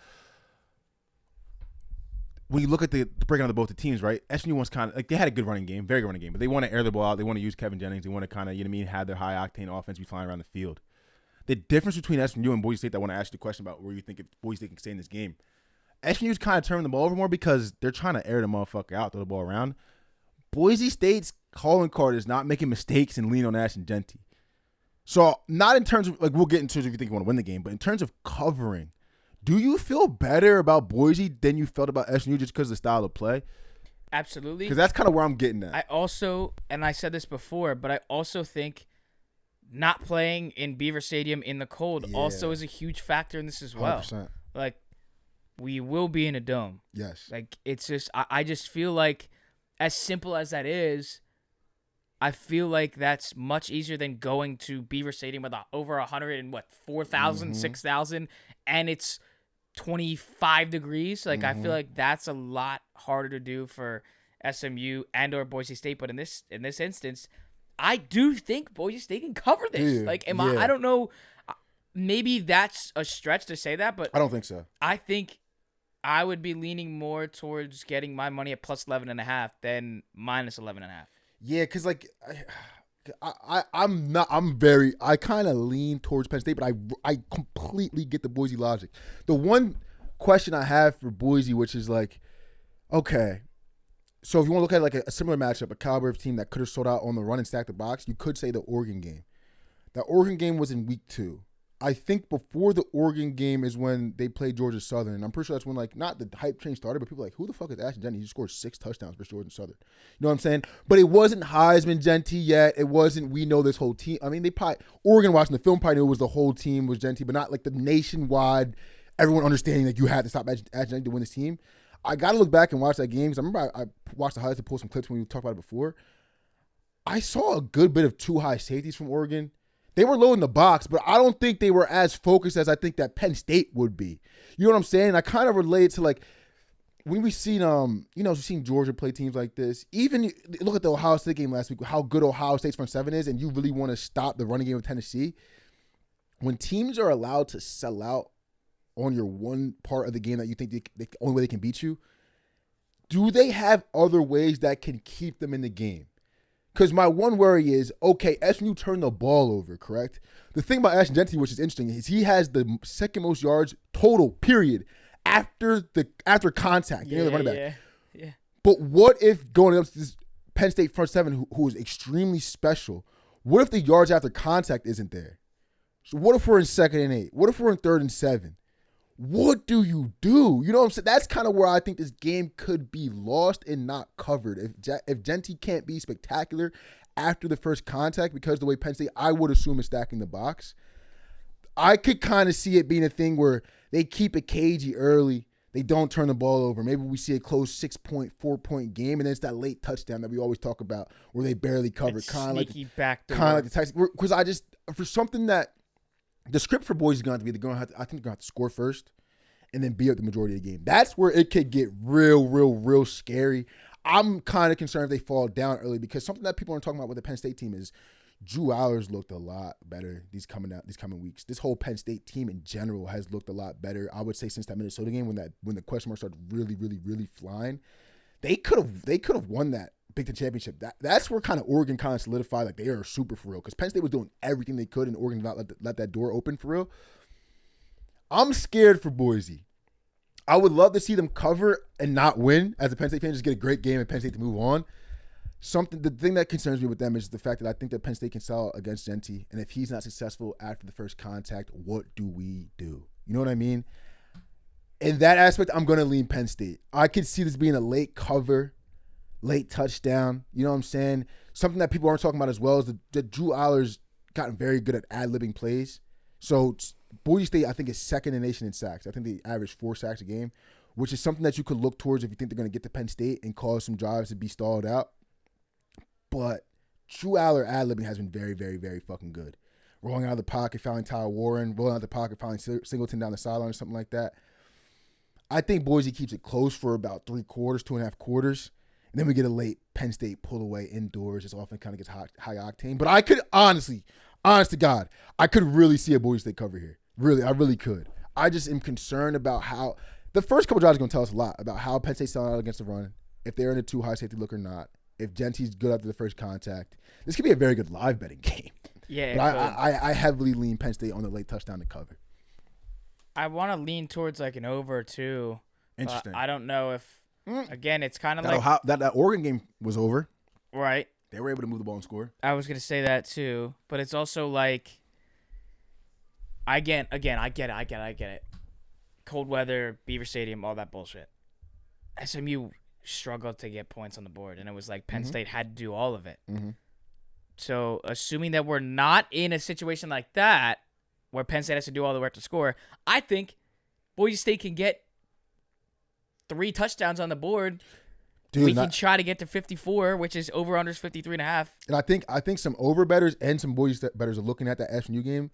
When you look at the breakdown of both the teams, right, SMU was kind of like they had a good running game, very good running game, but they want to air the ball out. They want to use Kevin Jennings. They want to kind of, have their high octane offense be flying around the field. The difference between SMU and Boise State that I want to ask you the question about where you think if Boise State can stay in this game. SMU's kind of turning the ball over more because they're trying to air the motherfucker out, throw the ball around. Boise State's calling card is not making mistakes and lean on Ashton Jeanty. So not in terms of, like, we'll get into it if you think you want to win the game, but in terms of covering, do you feel better about Boise than you felt about SMU just because of the style of play? Absolutely. Because that's kind of where I'm getting at. I also, and I said this before, but I also think not playing in Beaver Stadium in the cold also is a huge factor in this as well. 100%. Like, we will be in a dome. Yes. Like, it's just, I just feel like, as simple as that is, I feel like that's much easier than going to Beaver Stadium with over 4,000, 6,000, and it's 25 degrees. Like, I feel like that's a lot harder to do for SMU and or Boise State. But in this instance, I do think Boise State can cover this. Yeah, I don't know. Maybe that's a stretch to say that, but I don't think so. I think I would be leaning more towards getting my money at plus 11.5 than minus 11.5. Yeah, because, like, I kind of lean towards Penn State, but I completely get the Boise logic. The one question I have for Boise, which is like, okay, so if you want to look at like a similar matchup, a caliber of team that could have sold out on the run and stack the box, you could say the Oregon game. That Oregon game was in week 2. I think before the Oregon game is when they played Georgia Southern. And I'm pretty sure that's when, like, not the hype train started, but people were like, who the fuck is Ashton Jeanty? He just scored 6 touchdowns for Georgia Southern. You know what I'm saying? But it wasn't Heisman Jeanty yet. It wasn't, we know this whole team. I mean, Oregon watching the film probably knew it was the whole team was Jeanty, but not like the nationwide, everyone understanding that you had to stop Ashton Jeanty to win this team. I got to look back and watch that game because I remember I watched the highlights to pull some clips when we talked about it before. I saw a good bit of 2 high safeties from Oregon. They were low in the box, but I don't think they were as focused as I think that Penn State would be. You know what I'm saying? I kind of relate to, like, when we've seen, we've seen Georgia play teams like this. Even look at the Ohio State game last week, how good Ohio State's front 7 is, and you really want to stop the running game of Tennessee. When teams are allowed to sell out on your one part of the game that you think the only way they can beat you, do they have other ways that can keep them in the game? Because my one worry is, okay, SMU turned the ball over, correct? The thing about Ashton Jeanty, which is interesting, is he has the second most yards total, period, after contact. Yeah. But what if going up to this Penn State front 7 who is extremely special, what if the yards after contact isn't there? So what if we're in 2nd and 8? What if we're in 3rd and 7? What do? You know what I'm saying? That's kind of where I think this game could be lost and not covered. If Jeanty can't be spectacular after the first contact, because the way Penn State, I would assume, is stacking the box, I could kind of see it being a thing where they keep it cagey early. They don't turn the ball over. Maybe we see a close 4-point game, and then it's that late touchdown that we always talk about where they barely cover. Kind of like the Texans. Because for something that the script for Boise is going to be, I think they're going to have to score first and then be up the majority of the game. That's where it could get real scary. I'm kind of concerned if they fall down early, because something that people aren't talking about with the Penn State team is Drew Allers looked a lot better these coming weeks. This whole Penn State team in general has looked a lot better, I would say, since that Minnesota game when the question marks started really flying. They could have won that Big Ten championship. That's where kind of Oregon kind of solidified like they are super for real because Penn State was doing everything they could and Oregon did not let that door open for real. I'm scared for Boise. I would love to see them cover and not win as a Penn State fan, just get a great game and Penn State to move on. The thing that concerns me with them is the fact that I think that Penn State can sell against Jeanty, and if he's not successful after the first contact, what do we do? You know what I mean? In that aspect, I'm going to lean Penn State. I could see this being a late cover, late touchdown. You know what I'm saying? Something that people aren't talking about as well is that Drew Aller's gotten very good at ad-libbing plays. So Boise State, I think, is second in the nation in sacks. I think they average 4 sacks a game, which is something that you could look towards if you think they're going to get to Penn State and cause some drives to be stalled out. But Drew Aller ad-libbing has been very, very, very fucking good. Rolling out of the pocket, fouling Tyler Warren, rolling out of the pocket, fouling Singleton down the sideline or something like that. I think Boise keeps it close for about 3 quarters, 2.5 quarters. And then we get a late Penn State pull away indoors. This often kind of gets high octane. But I could honest to God, I could really see a Boise State cover here. Really, I really could. I just am concerned about how the first couple drives are going to tell us a lot about how Penn State's selling out against the run, if they're in a too high safety look or not, if Jeanty's good after the first contact. This could be a very good live betting game. Yeah, but I heavily lean Penn State on the late touchdown to cover. I want to lean towards like an over too. Interesting. I don't know if again it's kind of like that Oregon game was over. Right. They were able to move the ball and score. I was gonna say that too, but it's also like I get it. Cold weather, Beaver Stadium, all that bullshit. SMU struggled to get points on the board, and it was like Penn State had to do all of it. Mm-hmm. So assuming that we're not in a situation like that, where Penn State has to do all the work to score, I think Boise State can get 3 touchdowns on the board. Dude, we can try to get to 54, which is over-unders 53.5. And I think some over bettors and some Boise State bettors are looking at that SMU game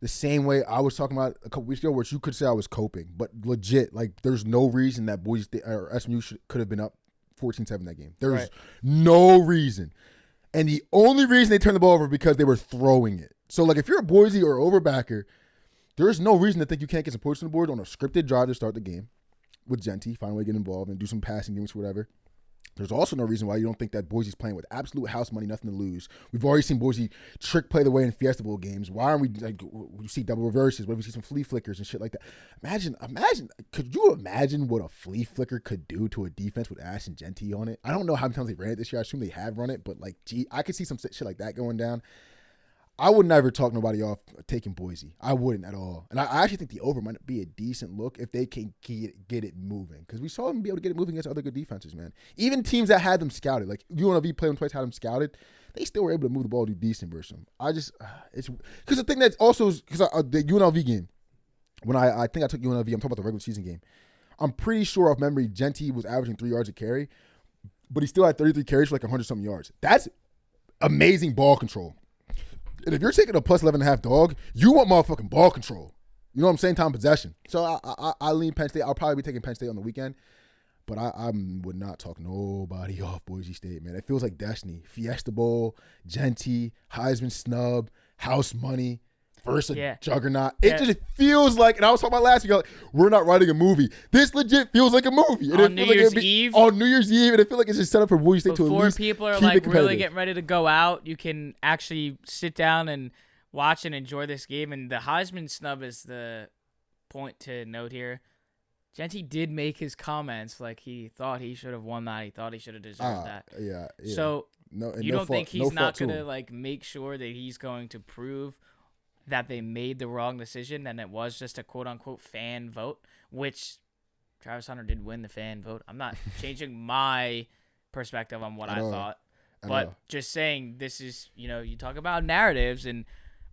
the same way I was talking about a couple weeks ago, which you could say I was coping. But legit, like, there's no reason that Boise State or SMU could have been up 14-7 that game. There's no reason. And the only reason they turned the ball over because they were throwing it. So, like, if you're a Boise or overbacker, there's no reason to think you can't get some points on the board on a scripted drive to start the game with Jeanty, find a way to get involved and do some passing games or whatever. There's also no reason why you don't think that Boise's playing with absolute house money, nothing to lose. We've already seen Boise trick play the way in Fiesta Bowl games. Why aren't we, like, we see double reverses? What if we see some flea flickers and shit like that? Imagine, could you imagine what a flea flicker could do to a defense with Ashton Jeanty on it? I don't know how many times they ran it this year. I assume they have run it, but, like, gee, I could see some shit like that going down. I would never talk nobody off taking Boise. I wouldn't at all. And I actually think the over might be a decent look if they can get it moving. Because we saw them be able to get it moving against other good defenses, man. Even teams that had them scouted, like UNLV played them twice, had them scouted, they still were able to move the ball, do decent versus them. It's because the thing that's also, because the UNLV game, when I think I took UNLV, I'm talking about the regular season game. I'm pretty sure off memory, Jeanty was averaging 3 yards a carry, but he still had 33 carries for like 100-something yards. That's amazing ball control. And if you're taking a plus 11.5 dog, you want motherfucking ball control. You know what I'm saying? Time possession. So I lean Penn State. I'll probably be taking Penn State on the weekend. But I would not talk nobody off Boise State, man. It feels like destiny. Fiesta Bowl, Jeanty, Heisman snub, house money versus juggernaut. It just feels like, and I was talking about last week, like, we're not writing a movie. This legit feels like a movie. And on New Year's Eve? On New Year's Eve, and I feel like it's just set up for Boise State to at least people are keep like it competitive. really getting ready to go out, you can actually sit down and watch and enjoy this game. And the Heisman snub is the point to note here. Jeanty did make his comments like he thought he should have won that. He thought he should have deserved that. Yeah. So you don't think he's not going to like make sure that he's going to prove that they made the wrong decision and it was just a quote-unquote fan vote, which Travis Hunter did win the fan vote. I'm not changing my perspective on what I thought, but just saying this is, you talk about narratives, and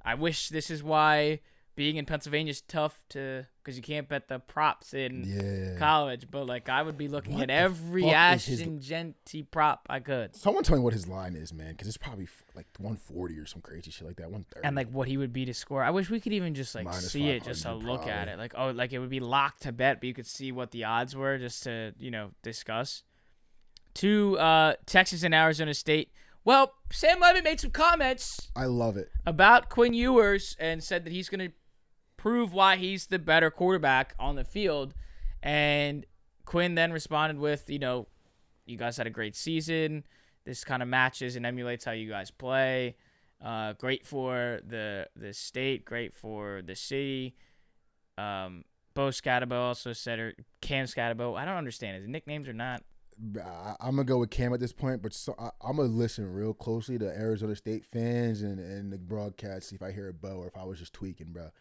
I wish this is why being in Pennsylvania is tough because you can't bet the props in college. But like, I would be looking at every Ashton Jeanty prop I could. Someone tell me what his line is, man, because it's probably like 140 or some crazy shit like that. 130. And like what he would be to score. I wish we could even just like see it, just to look at it. Like, like it would be locked to bet, but you could see what the odds were just to discuss. To Texas and Arizona State. Well, Sam Levy made some comments. I love it. About Quinn Ewers and said that he's going to prove why he's the better quarterback on the field. And Quinn then responded with, you guys had a great season. this kind of matches and emulates how you guys play. Great for the state, great for the city. Bo Skattebo also said, or Cam Skattebo. I don't understand his nicknames or not. I'm gonna go with Cam at this point, but I'm gonna listen real closely to Arizona State fans and the broadcast, see if I hear a Bo or if I was just tweaking, bro.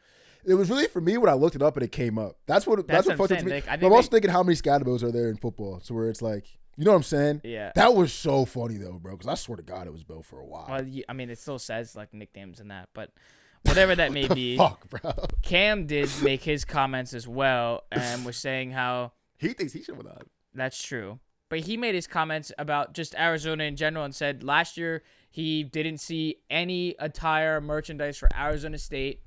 It was really for me when I looked it up and it came up. That's what fucked up to me. Like, I'm also thinking how many Skattebos are there in football, so where it's like, you know what I'm saying? Yeah. That was so funny though, bro, because I swear to God it was Bo for a while. Well, I mean, it still says like nicknames and that, but whatever that may be. Fuck, bro. Cam did make his comments as well and was saying how he thinks he should have done. That's true. But he made his comments about just Arizona in general and said last year he didn't see any attire merchandise for Arizona State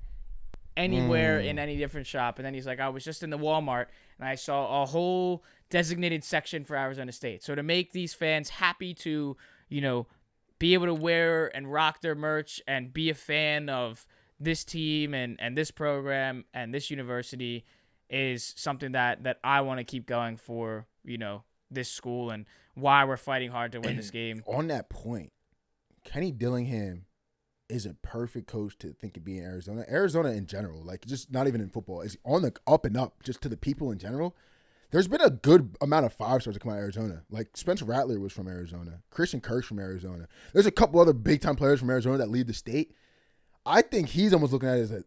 anywhere in any different shop. And then he's like, I was just in the Walmart and I saw a whole designated section for Arizona State. So to make these fans happy to, be able to wear and rock their merch and be a fan of this team and this program and this university is something that I want to keep going for, this school and why we're fighting hard to win this game. On that point, Kenny Dillingham is a perfect coach to think of being in Arizona. Arizona in general, like just not even in football, is on the up and up just to the people in general. There's been a good amount of 5-stars that come out of Arizona. Like Spencer Rattler was from Arizona. Christian Kirk's from Arizona. There's a couple other big-time players from Arizona that lead the state. I think he's almost looking at it as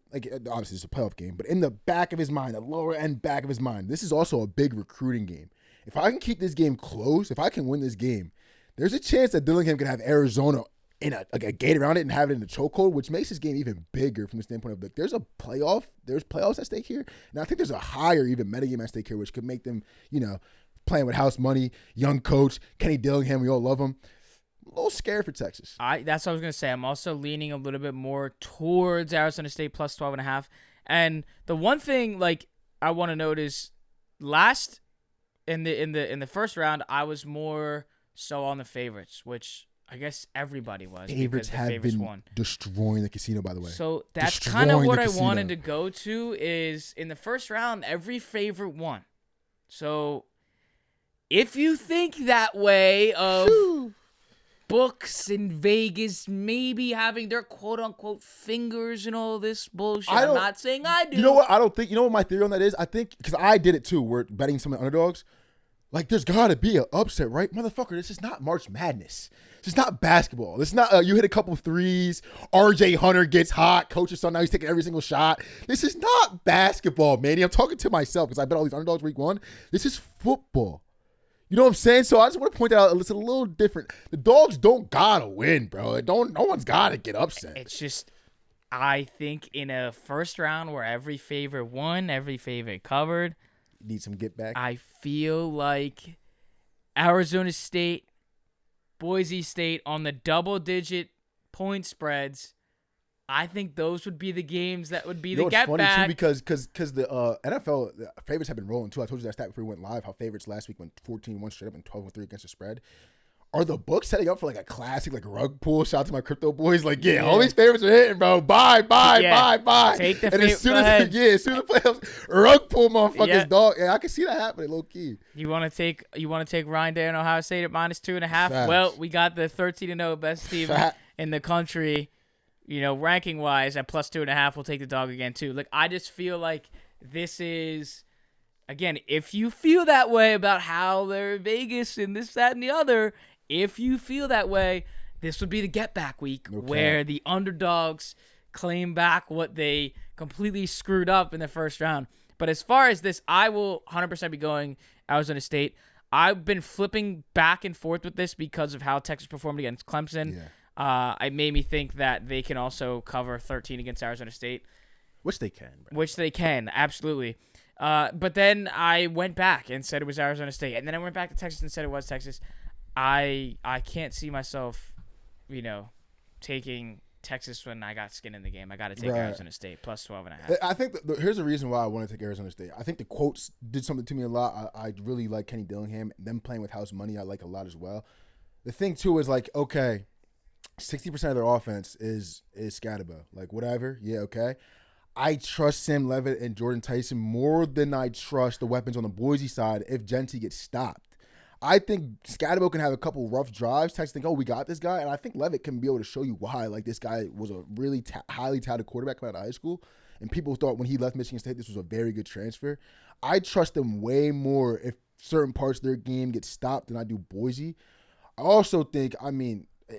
obviously it's a playoff game, but in the back of his mind, the lower end back of his mind, this is also a big recruiting game. If I can keep this game close, if I can win this game, there's a chance that Dillingham can have Arizona in a gate around it and have it in the chokehold, which makes this game even bigger from the standpoint of there's playoffs at stake here, and I think there's a higher even metagame at stake here, which could make them, playing with house money, young coach, Kenny Dillingham, we all love him. A little scared for Texas. That's what I was going to say. I'm also leaning a little bit more towards Arizona State plus 12.5. And the one thing I want to note is in the first round, I was more so on the favorites, which I guess everybody was. Favorites have been won. Destroying the casino, by the way. So that's kind of what I wanted to go to is in the first round, every favorite won. So if you think that way of books in Vegas maybe having their quote-unquote fingers and all this bullshit, I'm not saying I do. You know what? I don't think. You know what my theory on that is? I think, because I did it too, we're betting some of the underdogs. Like, there's got to be an upset, right? Motherfucker, this is not March Madness. This is not basketball. This is not you hit a couple threes, RJ Hunter gets hot, coach's son, now he's taking every single shot. This is not basketball, Manny. I'm talking to myself because I bet all these underdogs week one. This is football. You know what I'm saying? So I just want to point out it's a little different. The dogs don't got to win, bro. No one's got to get upset. It's just, I think in a first round where every favorite won, every favorite covered, need some get back. I feel like Arizona State, Boise State on the double-digit point spreads. I think those would be the games that would be the get funny back. Too, because the NFL favorites have been rolling too. I told you that stat before we went live. How favorites last week went 14-1 straight up and 12-3 against the spread. Are the books setting up for a classic rug pull? Shout out to my crypto boys. All these favorites are hitting, bro. Buy. Take the and as soon as the playoffs, rug pull motherfuckers, dog. Yeah, I can see that happening, low key. You want to take Ryan Day and Ohio State at -2.5? Facts. Well, we got the 13-0 best team in the country. Ranking wise at +2.5, we'll take the dog again too. I just feel like this is, again, if you feel that way about how they're in Vegas and this, that, and the other. If you feel that way, this would be the get back week where the underdogs claim back what they completely screwed up in the first round. But as far as this, I will 100% be going Arizona State. I've been flipping back and forth with this because of how Texas performed against Clemson. Yeah. It made me think that they can also cover 13 against Arizona State. Which they can. Bro. Which they can, absolutely. But then I went back and said it was Arizona State. And then I went back to Texas and said it was Texas. I can't see myself, taking Texas when I got skin in the game. I got to take Arizona State plus 12.5. I think here's the reason why I want to take Arizona State. I think the quotes did something to me a lot. I really like Kenny Dillingham. Them playing with house money I like a lot as well. The thing, too, is okay, 60% of their offense is Skattebo. Whatever. Yeah, okay. I trust Sam Levitt and Jordan Tyson more than I trust the weapons on the Boise side if Jeanty gets stopped. I think Skattebo can have a couple rough drives. Texas think, oh, we got this guy. And I think Levitt can be able to show you why. Like, this guy was a really highly touted quarterback coming out of high school. And people thought when he left Michigan State, this was a very good transfer. I trust them way more if certain parts of their game get stopped than I do Boise. I also think,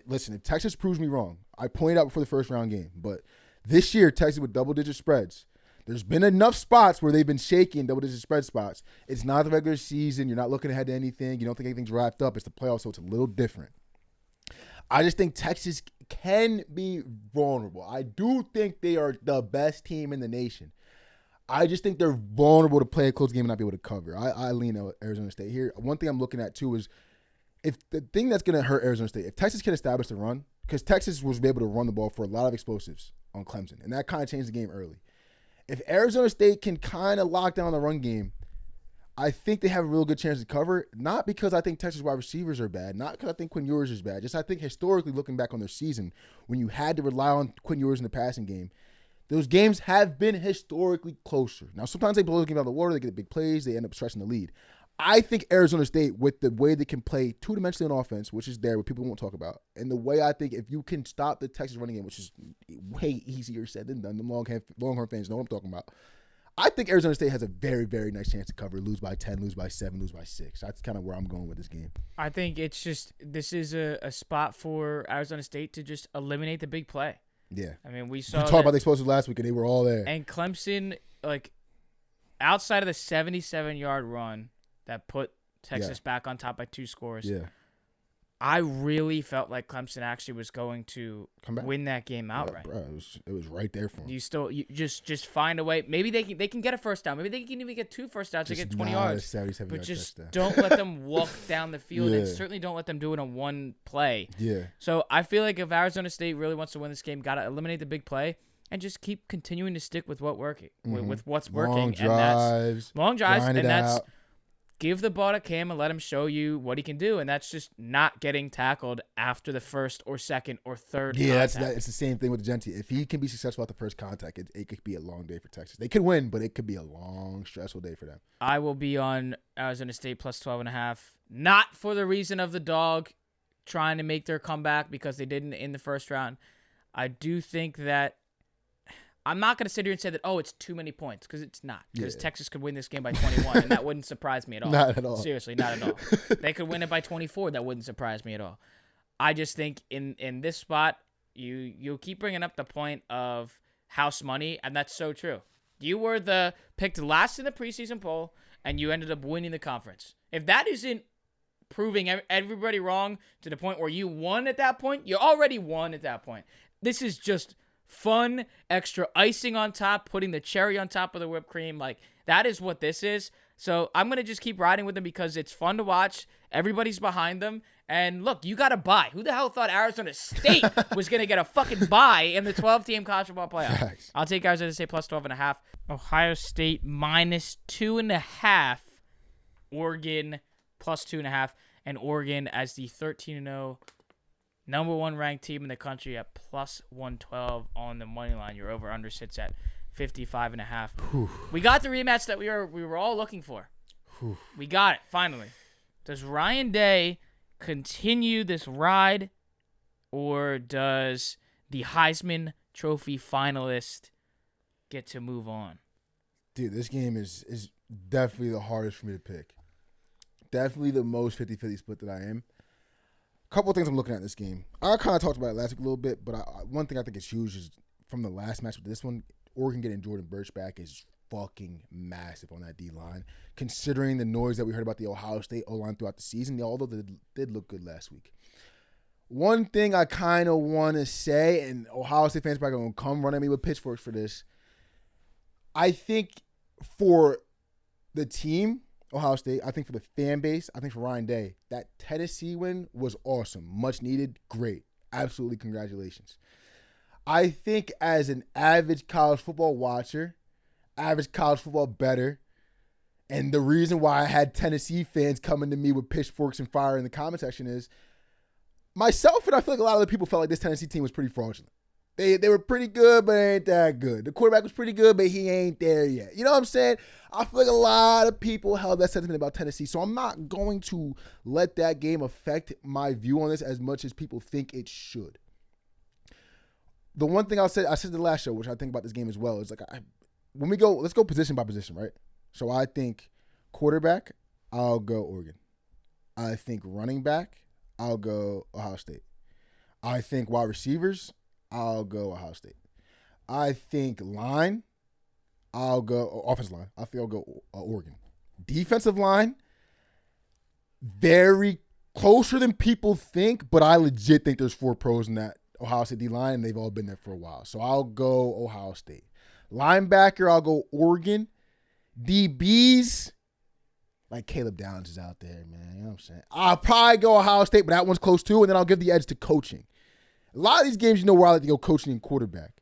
listen, if Texas proves me wrong, I pointed out before the first round game, but this year, Texas with double-digit spreads. There's been enough spots where they've been shaky in double-digit spread spots. It's not the regular season. You're not looking ahead to anything. You don't think anything's wrapped up. It's the playoffs, so it's a little different. I just think Texas can be vulnerable. I do think they are the best team in the nation. I just think they're vulnerable to play a close game and not be able to cover. I lean on Arizona State here. One thing I'm looking at, too, is if the thing that's going to hurt Arizona State, if Texas can establish the run, because Texas was able to run the ball for a lot of explosives on Clemson, and that kind of changed the game early. If Arizona State can kind of lock down the run game, I think they have a real good chance to cover. Not because I think Texas wide receivers are bad, not because I think Quinn Ewers is bad. Just I think historically, looking back on their season, when you had to rely on Quinn Ewers in the passing game, those games have been historically closer. Now, sometimes they blow the game out of the water, they get big plays, they end up stretching the lead. I think Arizona State, with the way they can play two-dimensionally on offense, which is there, what people won't talk about, and the way I think if you can stop the Texas running game, which is way easier said than done, the Longhorn fans know what I'm talking about, I think Arizona State has a very, very nice chance to cover, lose by 10, lose by 7, lose by 6. That's kind of where I'm going with this game. I think it's just this is a spot for Arizona State to just eliminate the big play. Yeah. I mean, we saw We talked about the explosives last week, and they were all there. And Clemson, like, outside of the 77-yard run that put Texas back on top by 2 scores, I really felt like Clemson actually was going to win that game outright. Bro, it was right there for them. You just find a way. Maybe they can get a first down. Maybe they can even get 2 first downs to get 20 yards. But just don't let them walk down the field, and certainly don't let them do it on one play. Yeah. So I feel like if Arizona State really wants to win this game, got to eliminate the big play and just keep continuing to stick with what's working. Long drives, and that's give the ball to Cam and let him show you what he can do, and that's just not getting tackled after the first or second or third contact. It's the same thing with Jeanty. If he can be successful at the first contact, it could be a long day for Texas. They could win, but it could be a long, stressful day for them. I will be on Arizona State plus 12.5, not for the reason of the dog trying to make their comeback because they didn't in the first round. I do think that I'm not going to sit here and say that, it's too many points, because it's not. Because Texas could win this game by 21, and that wouldn't surprise me at all. Not at all. Seriously, not at all. They could win it by 24. That wouldn't surprise me at all. I just think in this spot, you keep bringing up the point of house money, and that's so true. You were picked last in the preseason poll, and you ended up winning the conference. If that isn't proving everybody wrong to the point where you won at that point, you already won at that point. This is just fun, extra icing on top, putting the cherry on top of the whipped cream. Like, that is what this is. So I'm going to just keep riding with them because it's fun to watch. Everybody's behind them. And look, you got a bye. Who the hell thought Arizona State was going to get a fucking bye in the 12-team college football playoff? Facts. I'll take Arizona State plus 12.5. Ohio State minus 2.5. Oregon plus 2.5. And Oregon as the 13-0 number 1 ranked team in the country at plus 112 on the money line. Your over-under sits at 55.5. We got the rematch that we were all looking for. We got it, finally. Does Ryan Day continue this ride, or does the Heisman Trophy finalist get to move on? Dude, this game is definitely the hardest for me to pick. Definitely the most 50-50 split that I am. Couple of things I'm looking at in this game. I kind of talked about it last week a little bit, but one thing I think is huge is from the last match with this one, Oregon getting Jordan Burch back is fucking massive on that D-line, considering the noise that we heard about the Ohio State O-line throughout the season, although they did look good last week. One thing I kind of want to say, and Ohio State fans are probably going to come run at me with pitchforks for this, I think for the team, Ohio State, I think for the fan base, I think for Ryan Day, that Tennessee win was awesome. Much needed. Great. Absolutely congratulations. I think as an average college football watcher, average college football bettor, and the reason why I had Tennessee fans coming to me with pitchforks and fire in the comment section is myself, and I feel like a lot of other people felt like this Tennessee team was pretty fraudulent. They were pretty good, but ain't that good. The quarterback was pretty good, but he ain't there yet. You know what I'm saying? I feel like a lot of people held that sentiment about Tennessee, so I'm not going to let that game affect my view on this as much as people think it should. The one thing I said the last show, which I think about this game as well, is like when we go, let's go position by position, right? So I think quarterback, I'll go Oregon. I think running back, I'll go Ohio State. I think wide receivers, I'll go Ohio State. I think line, I'll go offensive line. I think I'll go Oregon. Defensive line, very closer than people think, but I legit think there's 4 pros in that Ohio State D line, and they've all been there for a while. So I'll go Ohio State. Linebacker, I'll go Oregon. DBs, like Caleb Downs is out there, man. You know what I'm saying? I'll probably go Ohio State, but that one's close too, and then I'll give the edge to coaching. A lot of these games, where I like to go coaching and quarterback.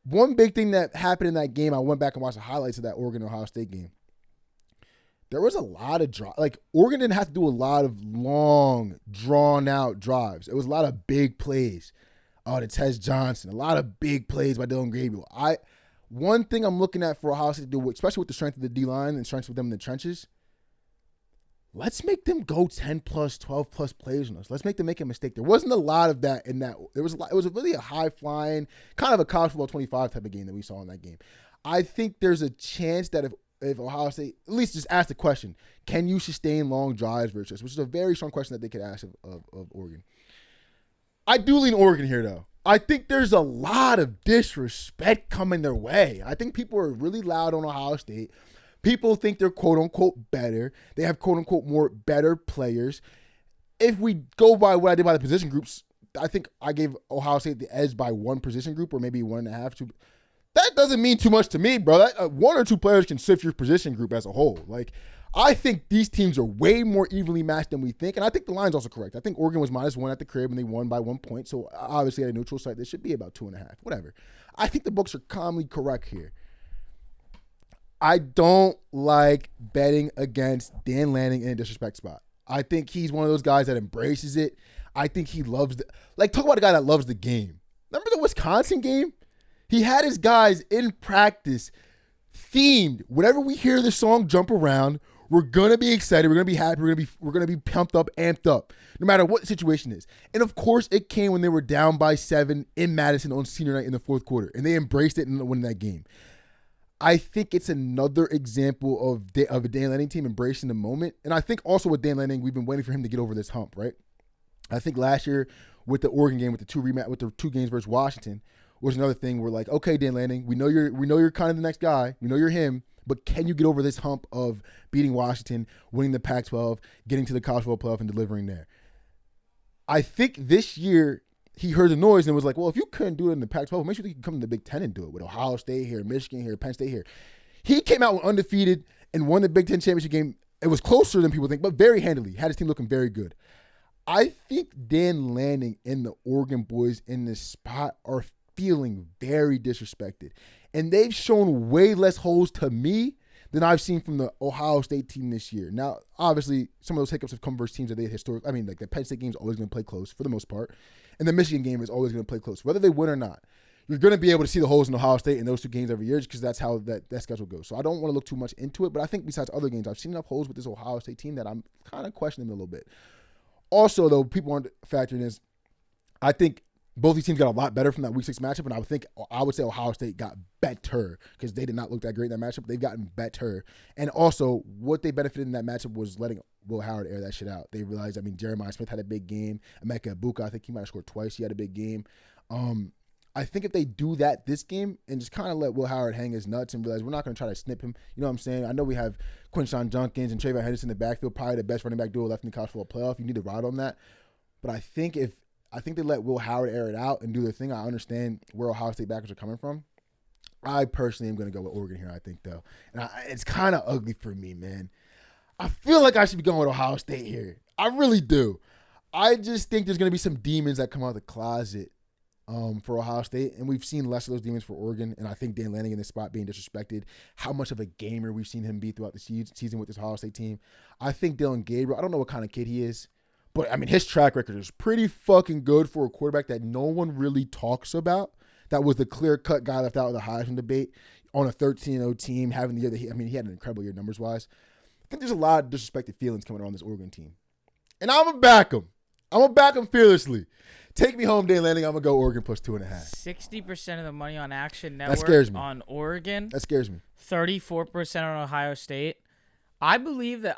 One big thing that happened in that game, I went back and watched the highlights of that Oregon-Ohio State game. There was a lot of drives. Like, Oregon didn't have to do a lot of long, drawn-out drives. It was a lot of big plays. To Tez Johnson, a lot of big plays by Dylan Gabriel. One thing I'm looking at for Ohio State to do, especially with the strength of the D-line and strength of them in the trenches, let's make them go 10-plus, 12-plus plays on us. Let's make them make a mistake. There wasn't a lot of that in that. It was really a high-flying, kind of a college football 25 type of game that we saw in that game. I think there's a chance that if Ohio State, at least just ask the question, can you sustain long drives versus us? Which is a very strong question that they could ask of Oregon. I do lean Oregon here, though. I think there's a lot of disrespect coming their way. I think people are really loud on Ohio State. People think they're quote-unquote better. They have quote-unquote more better players. If we go by what I did by the position groups, I think I gave Ohio State the edge by 1 position group or maybe 1.5, 2. That doesn't mean too much to me, bro. That, 1 or 2 players can sift your position group as a whole. Like, I think these teams are way more evenly matched than we think, and I think the line's also correct. I think Oregon was -1 at the crib, and they won by 1 point, so obviously at a neutral site, they should be about 2.5, whatever. I think the books are calmly correct here. I don't like betting against Dan Lanning in a disrespect spot. I think he's one of those guys that embraces it. I think he loves talk about a guy that loves the game. Remember the Wisconsin game? He had his guys in practice themed. Whenever we hear the song Jump Around, we're going to be excited. We're going to be happy. We're going to be pumped up, amped up, no matter what the situation is. And, of course, it came when they were down by 7 in Madison on senior night in the 4th quarter, and they embraced it and won that game. I think it's another example of a Dan Lanning team embracing the moment. And I think also with Dan Lanning, we've been waiting for him to get over this hump, right? I think last year with the Oregon game, with the 2 games versus Washington, was another thing where like, okay, Dan Lanning, we know you're kind of the next guy. We know you're him. But can you get over this hump of beating Washington, winning the Pac-12, getting to the college football playoff, and delivering there? I think this year he heard the noise and was like, well, if you couldn't do it in the Pac-12, make sure you can come to the Big Ten and do it with Ohio State here, Michigan here, Penn State here. He came out undefeated and won the Big Ten championship game. It was closer than people think, but very handily. Had his team looking very good. I think Dan Lanning and the Oregon boys in this spot are feeling very disrespected. And they've shown way less holes to me than I've seen from the Ohio State team this year. Now, obviously, some of those hiccups have come versus teams that they historically, like the Penn State game is always going to play close for the most part. And the Michigan game is always going to play close. Whether they win or not, you're going to be able to see the holes in Ohio State in those 2 games every year because that's how that schedule goes. So I don't want to look too much into it, but I think besides other games, I've seen enough holes with this Ohio State team that I'm kind of questioning them a little bit. Also, though, people aren't factoring this. I think both these teams got a lot better from that Week 6 matchup, and I would say Ohio State got better because they did not look that great in that matchup. They've gotten better. And also, what they benefited in that matchup was letting Will Howard air that shit out. They realized, Jeremiah Smith had a big game. Emeka Egbuka, I think he might have scored twice. He had a big game. I think if they do that this game and just kind of let Will Howard hang his nuts and realize we're not going to try to snip him, you know what I'm saying? I know we have Quinshon Judkins and Trayvon Henderson in the backfield, probably the best running back duo left in the college football playoff. You need to ride on that. But I think they let Will Howard air it out and do their thing. I understand where Ohio State backers are coming from. I personally am going to go with Oregon here, I think, though. And it's kind of ugly for me, man. I feel like I should be going with Ohio State here. I really do. I just think there's going to be some demons that come out of the closet for Ohio State, and we've seen less of those demons for Oregon, and I think Dan Lanning in this spot being disrespected, how much of a gamer we've seen him be throughout the season with this Ohio State team. I think Dylan Gabriel, I don't know what kind of kid he is, but, his track record is pretty fucking good for a quarterback that no one really talks about. That was the clear-cut guy left out of the Heisman debate. on a 13-0 team, having the year that he had an incredible year numbers wise. I think there's a lot of disrespected feelings coming around this Oregon team, and I'm gonna back him. I'm gonna back him fearlessly. Take me home, Dan Lanning. I'm gonna go Oregon plus 2.5. 60% of the money on Action Network That scares me. on Oregon. That scares me. 34% on Ohio State. I believe that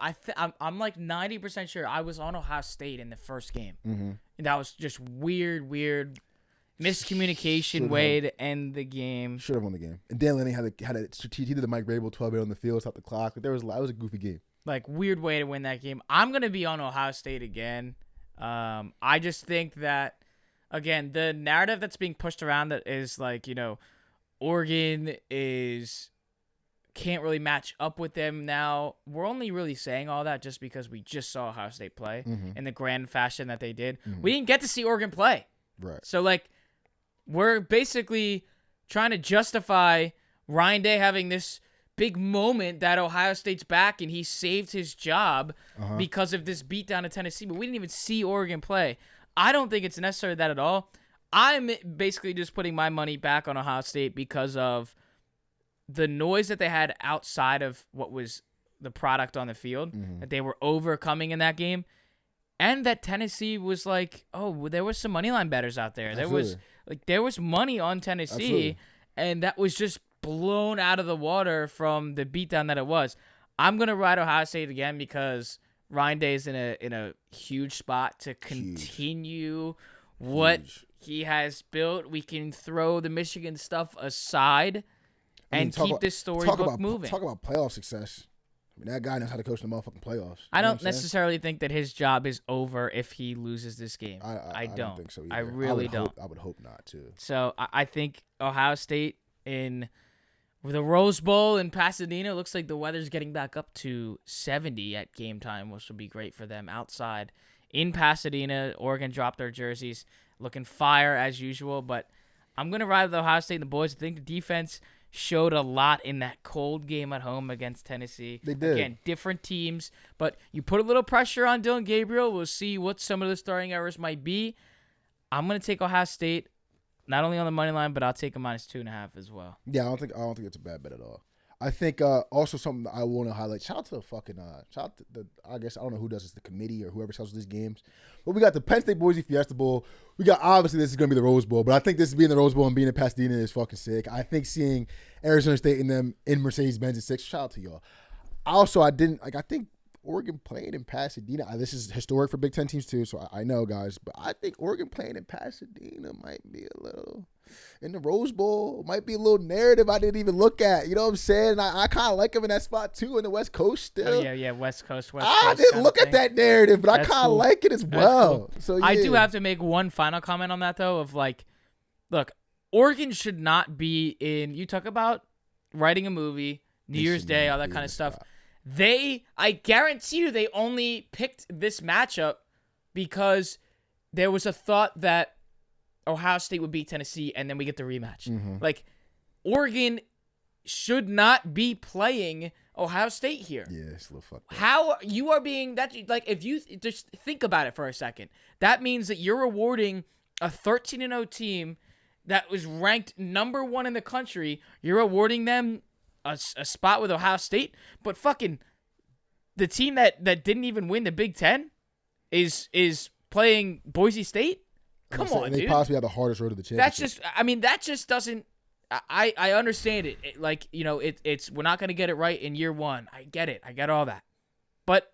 I'm like 90% sure I was on Ohio State in the first game. Mm-hmm. And that was just weird miscommunication way to end the game. Should have won the game. And Dan Lanning had a strategy. He did the Mike Vrabel 12-8 on the field, stop the clock. But it was a goofy game. Like, weird way to win that game. I'm going to be on Ohio State again. I just think that, again, the narrative that's being pushed around that is like, Oregon can't really match up with them now. We're only really saying all that just because we just saw Ohio State play in the grand fashion that they did. Mm-hmm. We didn't get to see Oregon play. Right. So, like, we're basically trying to justify Ryan Day having this big moment that Ohio State's back and he saved his job because of this beatdown to Tennessee. But we didn't even see Oregon play. I don't think it's necessarily that at all. I'm basically just putting my money back on Ohio State because of the noise that they had outside of what was the product on the field, that they were overcoming in that game, and that Tennessee was like, oh, there was some money line bettors out there. There was money on Tennessee, and that was just blown out of the water from the beatdown that it was. I'm gonna ride Ohio State again because Ryan Day is in a huge spot to continue what he has built. We can throw the Michigan stuff aside and keep this storybook moving. Talk about playoff success. I mean, that guy knows how to coach the motherfucking playoffs. I don't necessarily think that his job is over if he loses this game. I don't think so either. I really don't. I would hope not, too. So I think Ohio State in the Rose Bowl in Pasadena, it looks like the weather's getting back up to 70 at game time, which will be great for them outside. In Pasadena, Oregon dropped their jerseys, looking fire as usual, but I'm going to ride with Ohio State and the boys. I think the defense showed a lot in that cold game at home against Tennessee. They did. Again, different teams, but you put a little pressure on Dylan Gabriel. We'll see what some of the starting errors might be. I'm going to take Ohio State, not only on the money line, but I'll take a -2.5 as well. Yeah, I don't think it's a bad bet at all. I think also something that I want to highlight. Shout out to the I guess I don't know who does this, the committee or whoever sells these games. But we got the Penn State Boise Fiesta Bowl. We got, obviously this is going to be the Rose Bowl, but I think this being the Rose Bowl and being in Pasadena is fucking sick. I think seeing Arizona State in them in Mercedes-Benz is sick. Shout out to y'all. Also, I think Oregon playing in Pasadena. This is historic for Big Ten teams too, so I know, guys. But I think Oregon playing in Pasadena might be a little, in the Rose Bowl, might be a little narrative I didn't even look at. You know what I'm saying? I kind of like them in that spot too, in the West Coast still. Oh, yeah, West Coast. I didn't look at that narrative, but I kind of like it as well. Cool. So yeah. I do have to make one final comment on that though. Of like, look, Oregon should not be in. You talk about writing a movie, New Year's Day, all that kind of stuff. I guarantee you they only picked this matchup because there was a thought that Ohio State would beat Tennessee and then we get the rematch. Mm-hmm. Like, Oregon should not be playing Ohio State here. Yeah, it's a little fucked up. How you are being that, like, if you just think about it for a second, that means that you're rewarding a 13-0 team that was ranked number 1 in the country. You're awarding them a spot with Ohio State, but fucking the team that didn't even win the Big Ten is playing Boise State. Come on, they dude. possibly have the hardest road to the championship. That just doesn't. I understand it. Like, it's we're not gonna get it right in year 1. I get it. I get all that, but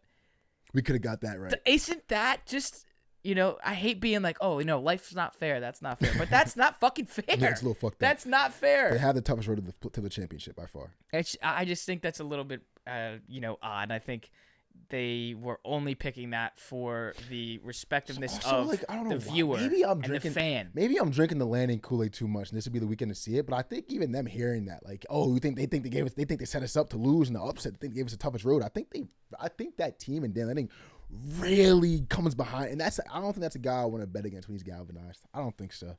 we could have got that right. Isn't that just? I hate being like, oh, life's not fair. That's not fair. But that's not fucking fair. Yeah, it's a little fucked up. That's not fair. They have the toughest road to the championship by far. I just think that's a little bit, odd. I think they were only picking that for the respectiveness of the viewer and the fan. Maybe I'm drinking the Lanning Kool-Aid too much, and this would be the weekend to see it. But I think even them hearing that, like, oh, they think they set us up to lose in the upset. They think they gave us the toughest road. I think that team and Dan Lanning really comes behind, and I don't think that's a guy I want to bet against when he's galvanized. I don't think so.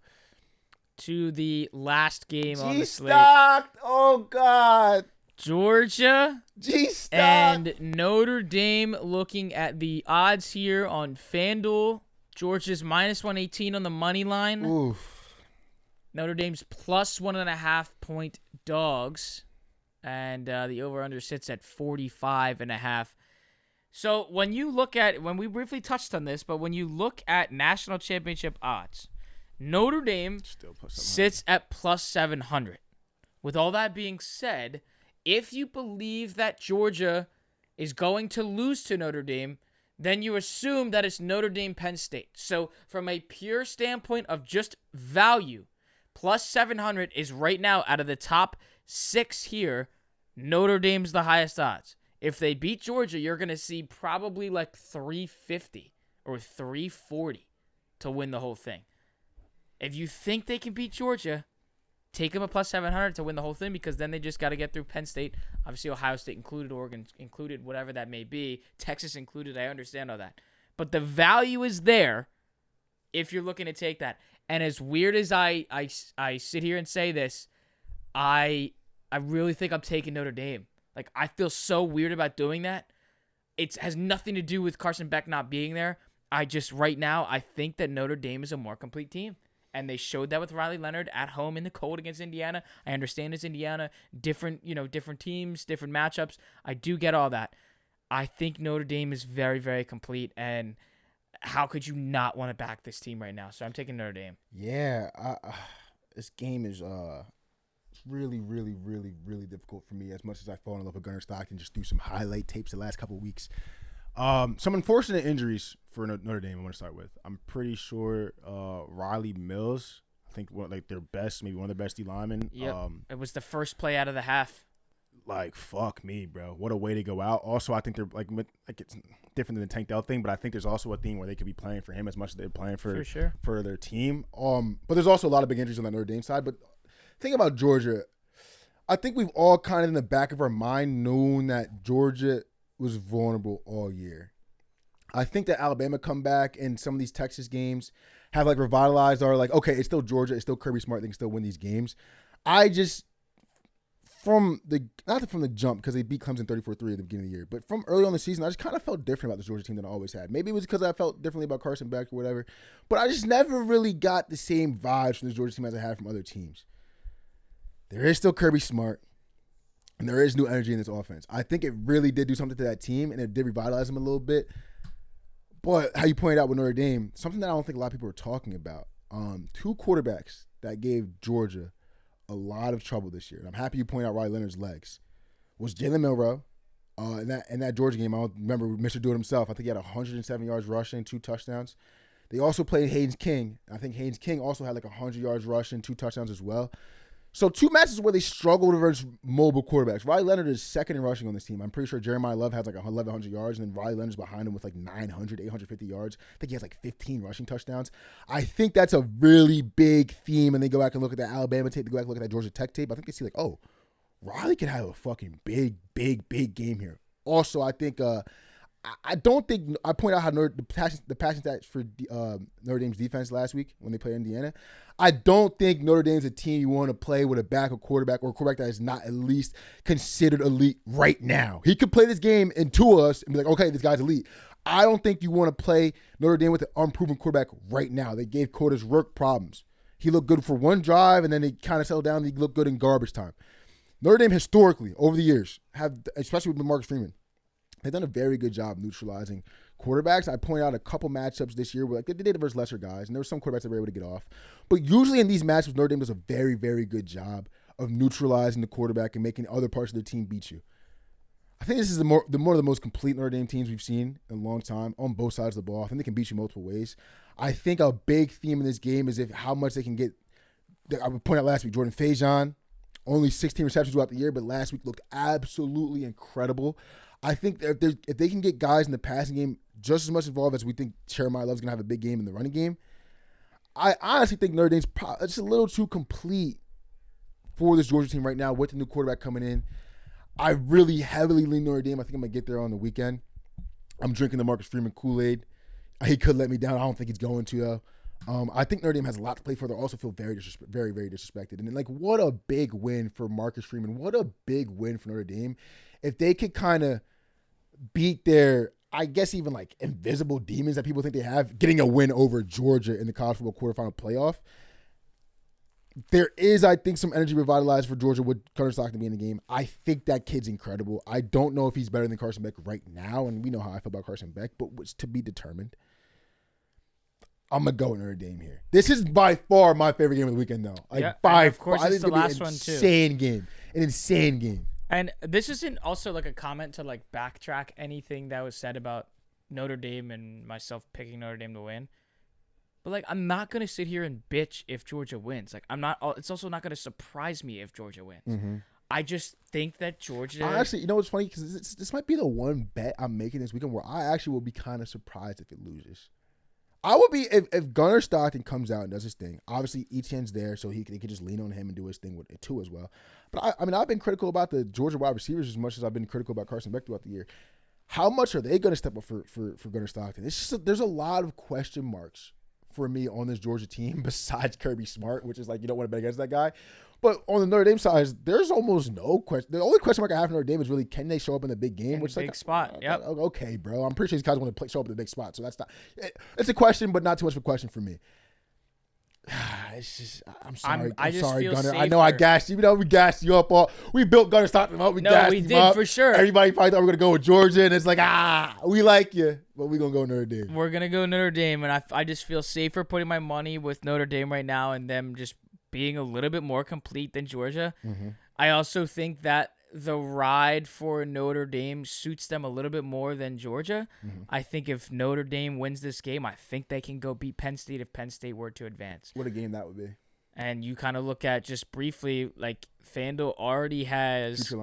To the last game on the slate. G-Stocked! Oh, God. Georgia G-Stocked! and Notre Dame looking at the odds here on FanDuel. Georgia's -118 on the money line. Oof. Notre Dame's +1.5 point dogs. and the over-under sits at 45.5. So when we briefly touched on this, but when you look at national championship odds, Notre Dame sits at plus 700. With all that being said, if you believe that Georgia is going to lose to Notre Dame, then you assume that it's Notre Dame Penn State. So from a pure standpoint of just value, plus 700 is right now out of the top 6 here. Notre Dame's the highest odds. If they beat Georgia, you're going to see probably like 350 or 340 to win the whole thing. If you think they can beat Georgia, take them a plus 700 to win the whole thing, because then they just got to get through Penn State. Obviously, Ohio State included, Oregon included, whatever that may be. Texas included. I understand all that. But the value is there if you're looking to take that. And as weird as I sit here and say this, I really think I'm taking Notre Dame. Like, I feel so weird about doing that. It has nothing to do with Carson Beck not being there. Right now, I think that Notre Dame is a more complete team. And they showed that with Riley Leonard at home in the cold against Indiana. I understand it's Indiana, different teams, different matchups. I do get all that. I think Notre Dame is very, very complete. And how could you not want to back this team right now? So I'm taking Notre Dame. Yeah, this game is really, really, really, really difficult for me. As much as I fall in love with Gunnar Stockton, just through some highlight tapes the last couple of weeks. Some unfortunate injuries for Notre Dame I want to start with. I'm pretty sure Riley Mills, I think maybe one of their best D linemen. Yep. It was the first play out of the half. Like, fuck me, bro. What a way to go out. Also, I think they're like it's different than the Tank Dell thing, but I think there's also a thing where they could be playing for him as much as they're playing for their team. But there's also a lot of big injuries on that Notre Dame side. But think about Georgia. I think we've all kind of in the back of our mind known that Georgia was vulnerable all year. I think that Alabama comeback and some of these Texas games have like revitalized our like, okay, it's still Georgia, it's still Kirby Smart, they can still win these games. I just not from the jump, because they beat Clemson 34-3 at the beginning of the year, but from early on in the season, I just kind of felt different about the Georgia team than I always had. Maybe it was because I felt differently about Carson Beck or whatever, but I just never really got the same vibes from the Georgia team as I had from other teams. There is still Kirby Smart. And there is new energy in this offense. I think it really did do something to that team, and it did revitalize them a little bit. But how you pointed out with Notre Dame, something that I don't think a lot of people are talking about, 2 quarterbacks that gave Georgia a lot of trouble this year, and I'm happy you pointed out Riley Leonard's legs, was Jalen Milroe. In that Georgia game, I don't remember Mr. Do It himself. I think he had 107 yards rushing, 2 touchdowns. They also played Haynes King. I think Haynes King also had like 100 yards rushing, 2 touchdowns as well. So 2 matches where they struggled versus mobile quarterbacks. Riley Leonard is second in rushing on this team. I'm pretty sure Jeremiah Love has like 1,100 yards, and then Riley Leonard's behind him with like 900, 850 yards. I think he has like 15 rushing touchdowns. I think that's a really big theme, and they go back and look at that Alabama tape, they go back and look at that Georgia Tech tape. I think they see like, oh, Riley can have a fucking big, big, big game here. Also, I think I don't think I point out how the passing stats for Notre Dame's defense last week when they played Indiana. I don't think Notre Dame's a team you want to play with a backup quarterback or a quarterback that is not at least considered elite right now. He could play this game into us and be like, okay, this guy's elite. I don't think you want to play Notre Dame with an unproven quarterback right now. They gave Curtis Rourke problems. He looked good for one drive, and then he kind of settled down. He looked good in garbage time. Notre Dame historically, over the years, especially with Marcus Freeman, they've done a very good job neutralizing quarterbacks. I pointed out a couple matchups this year where like they did it versus lesser guys, and there were some quarterbacks that were able to get off. But usually in these matchups, Notre Dame does a very, very good job of neutralizing the quarterback and making other parts of their team beat you. I think this is one of the most complete Notre Dame teams we've seen in a long time on both sides of the ball. I think they can beat you multiple ways. I think a big theme in this game is how much they can get. I would point out last week, Jordan Faison, only 16 receptions throughout the year, but last week looked absolutely incredible. I think if they can get guys in the passing game just as much involved as we think Jeremiah Love's going to have a big game in the running game, I honestly think Notre Dame's just a little too complete for this Georgia team right now with the new quarterback coming in. I really heavily lean Notre Dame. I think I'm going to get there on the weekend. I'm drinking the Marcus Freeman Kool-Aid. He could let me down. I don't think he's going to, though. I think Notre Dame has a lot to play for. They also feel very, very, very disrespected. And then, like, what a big win for Marcus Freeman. What a big win for Notre Dame. If they could kind of beat their, I guess, even like invisible demons that people think they have, getting a win over Georgia in the college football quarterfinal playoff. There is, I think, some energy revitalized for Georgia with Gunnar Stockton being in the game. I think that kid's incredible. I don't know if he's better than Carson Beck right now, and we know how I feel about Carson Beck, but what's to be determined. I'm going to go with Notre Dame here. This is by far my favorite game of the weekend, though. By of course, it's the last one, too. An insane game. And this isn't also like a comment to like backtrack anything that was said about Notre Dame and myself picking Notre Dame to win. But like, I'm not going to sit here and bitch if Georgia wins. Like, it's also not going to surprise me if Georgia wins. Mm-hmm. I just think that Georgia. Actually, you know what's funny? Because this might be the one bet I'm making this weekend where I actually will be kind of surprised if it loses. I would be if Gunnar Stockton comes out and does his thing. Obviously, Etienne's there, so they could just lean on him and do his thing with it too as well. But I mean, I've been critical about the Georgia wide receivers as much as I've been critical about Carson Beck throughout the year. How much are they going to step up for Gunnar Stockton? It's just there's a lot of question marks for me on this Georgia team besides Kirby Smart, which is like you don't want to bet against that guy. But on the Notre Dame side, there's almost no question. The only question mark I have for Notre Dame is really can they show up in the big game? Which big like, spot. Yep. Okay, bro. I'm pretty sure these guys want to show up in the big spot. So that's not. It's a question, but not too much of a question for me. It's just. I'm sorry. I'm sorry, Gunnar. Safer. I know I gassed you. You know we gassed you up. We built Gunnar Stockton up. We did up. For sure. Everybody probably thought we were gonna go with Georgia, and it's like we like you, but we're gonna go Notre Dame. We're gonna go Notre Dame, and I just feel safer putting my money with Notre Dame right now, and them just being a little bit more complete than Georgia. Mm-hmm. I also think that the ride for Notre Dame suits them a little bit more than Georgia. Mm-hmm. I think if Notre Dame wins this game, I think they can go beat Penn State if Penn State were to advance. What a game that would be. And you kind of look at just briefly, like FanDuel already has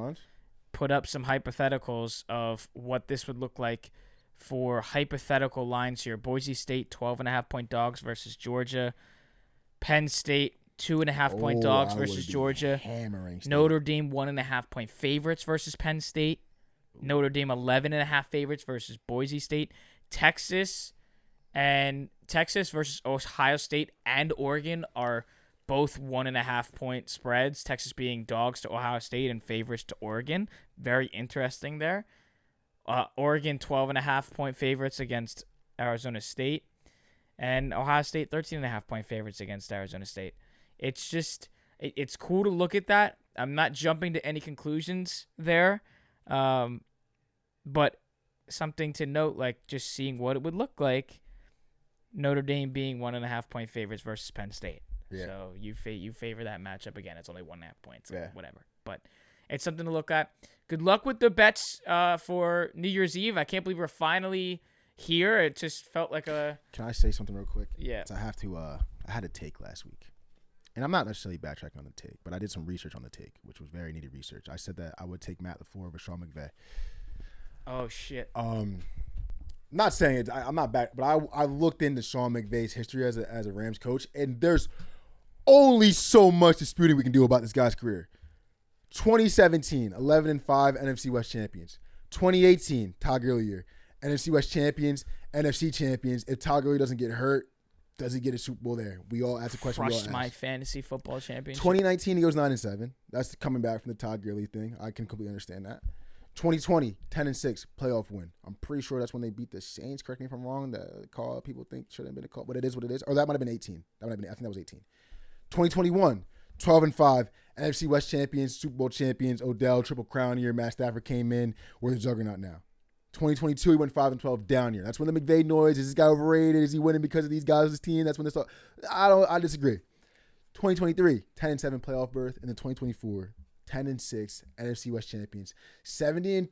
put up some hypotheticals of what this would look like for hypothetical lines here. Boise State, 12.5-point dogs versus Georgia. Penn State, 2.5-point dogs versus Georgia. Notre Dame, 1.5-point favorites versus Penn State. Notre Dame, 11.5 favorites versus Boise State. Texas versus Ohio State and Oregon are both 1.5-point spreads. Texas being dogs to Ohio State and favorites to Oregon. Very interesting there. Oregon, 12.5-point favorites against Arizona State. And Ohio State, 13.5-point favorites against Arizona State. It's just, it's cool to look at that. I'm not jumping to any conclusions there. But something to note, like just seeing what it would look like, Notre Dame being 1.5-point favorites versus Penn State. Yeah. So you favor that matchup again. It's only 1.5 points, whatever. But it's something to look at. Good luck with the bets for New Year's Eve. I can't believe we're finally here. It just felt like a. Can I say something real quick? Yeah. I have to. I had a take last week. And I'm not necessarily backtracking on the take, but I did some research on the take, which was very needed research. I said that I would take Matt LaFleur over Sean McVay. Oh, shit. Not saying it. I'm not back, but I looked into Sean McVay's history as a Rams coach, and there's only so much disputing we can do about this guy's career. 2017, 11-5 NFC West champions. 2018, Todd Gurley year. NFC West champions, NFC champions. If Todd Gurley doesn't get hurt, does he get a Super Bowl there? We all ask a question. Crushed my fantasy football championship. 2019, he goes 9-7. That's coming back from the Todd Gurley thing. I can completely understand that. 2020, 10-6, playoff win. I'm pretty sure that's when they beat the Saints. Correct me if I'm wrong. The call people think shouldn't have been a call, but it is what it is. Or that might have been 18. I think that was 18. 2021, 12-5, NFC West champions, Super Bowl champions. Odell, Triple Crown year. Matt Stafford came in. We're the juggernaut now. 2022, he went 5-12, down year. That's when the McVay noise. Is this guy overrated? Is he winning because of these guys on his team? That's when this. I disagree. 2023, 10-7 playoff berth, and then 2024, 10-6 NFC West champions, 70-45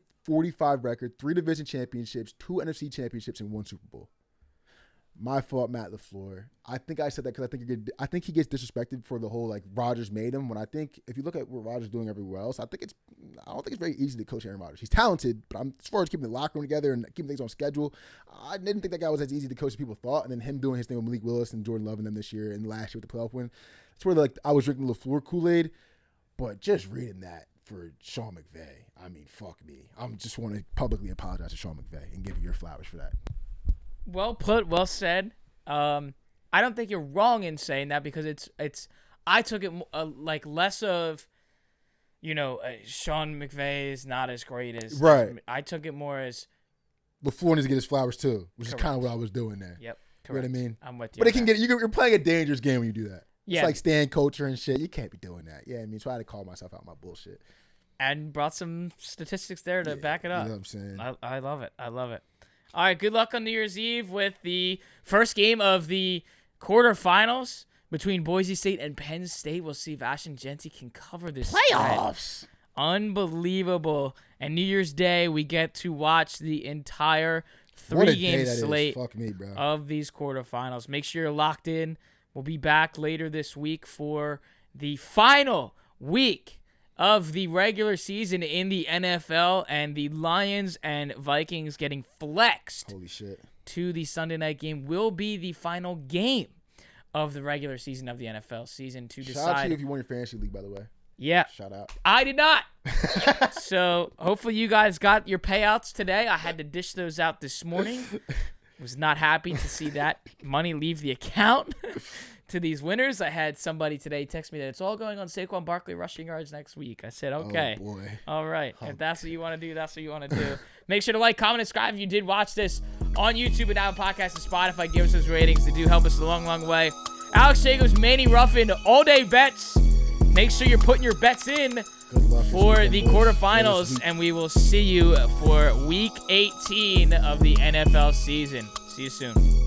record, 3 division championships, 2 NFC championships, and 1 Super Bowl. My fault, Matt LaFleur. I think I said that because I think he gets disrespected for the whole like Rodgers made him. When I think if you look at what Rodgers is doing everywhere else, I don't think it's very easy to coach Aaron Rodgers. He's talented, but as far as keeping the locker room together and keeping things on schedule, I didn't think that guy was as easy to coach as people thought. And then him doing his thing with Malik Willis and Jordan Love and them this year and last year with the playoff win, that's where I was drinking LaFleur Kool-Aid. But just reading that for Sean McVay, I mean, fuck me. I just want to publicly apologize to Sean McVay and give you your flowers for that. Well put, well said. I don't think you're wrong in saying that because it's. I took it like less of, Sean McVay is not as great as right. I took it more as LaFleur needs to get his flowers too, which correct. is kind of what I was doing there. Yep, correct. You know what I mean? I'm with you. But it can get you're playing a dangerous game when you do that. Yeah. It's like stand culture and shit. You can't be doing that. Yeah, I mean, try to call myself out my bullshit. And brought some statistics there to back it up. You know what I'm saying? I love it. I love it. All right, good luck on New Year's Eve with the first game of the quarterfinals between Boise State and Penn State. We'll see if Ashton Jeanty can cover this Playoffs. spread. Unbelievable. And New Year's Day, we get to watch the entire 3-game slate of these quarterfinals. Make sure you're locked in. We'll be back later this week for the final week of the regular season in the NFL, and the Lions and Vikings getting flexed. Holy shit. To the Sunday night game will be the final game of the regular season of the NFL season to decide. Shout out to you if you won your fantasy league, by the way. Yeah. Shout out. I did not. So hopefully you guys got your payouts today. I had to dish those out this morning. Was not happy to see that money leave the account to these winners. I had somebody today text me that it's all going on Saquon Barkley rushing yards next week. I said, okay. Oh, boy. All right. If that's what you want to do, that's what you want to do. Make sure to like, comment, and subscribe if you did watch this on YouTube and Apple Podcasts and Spotify. Give us those ratings. They do help us a long, long way. Alex Jacobs, Manny, Ruffin, all-day bets. Make sure you're putting your bets in for the quarterfinals, and we will see you for Week 18 of the NFL season. See you soon.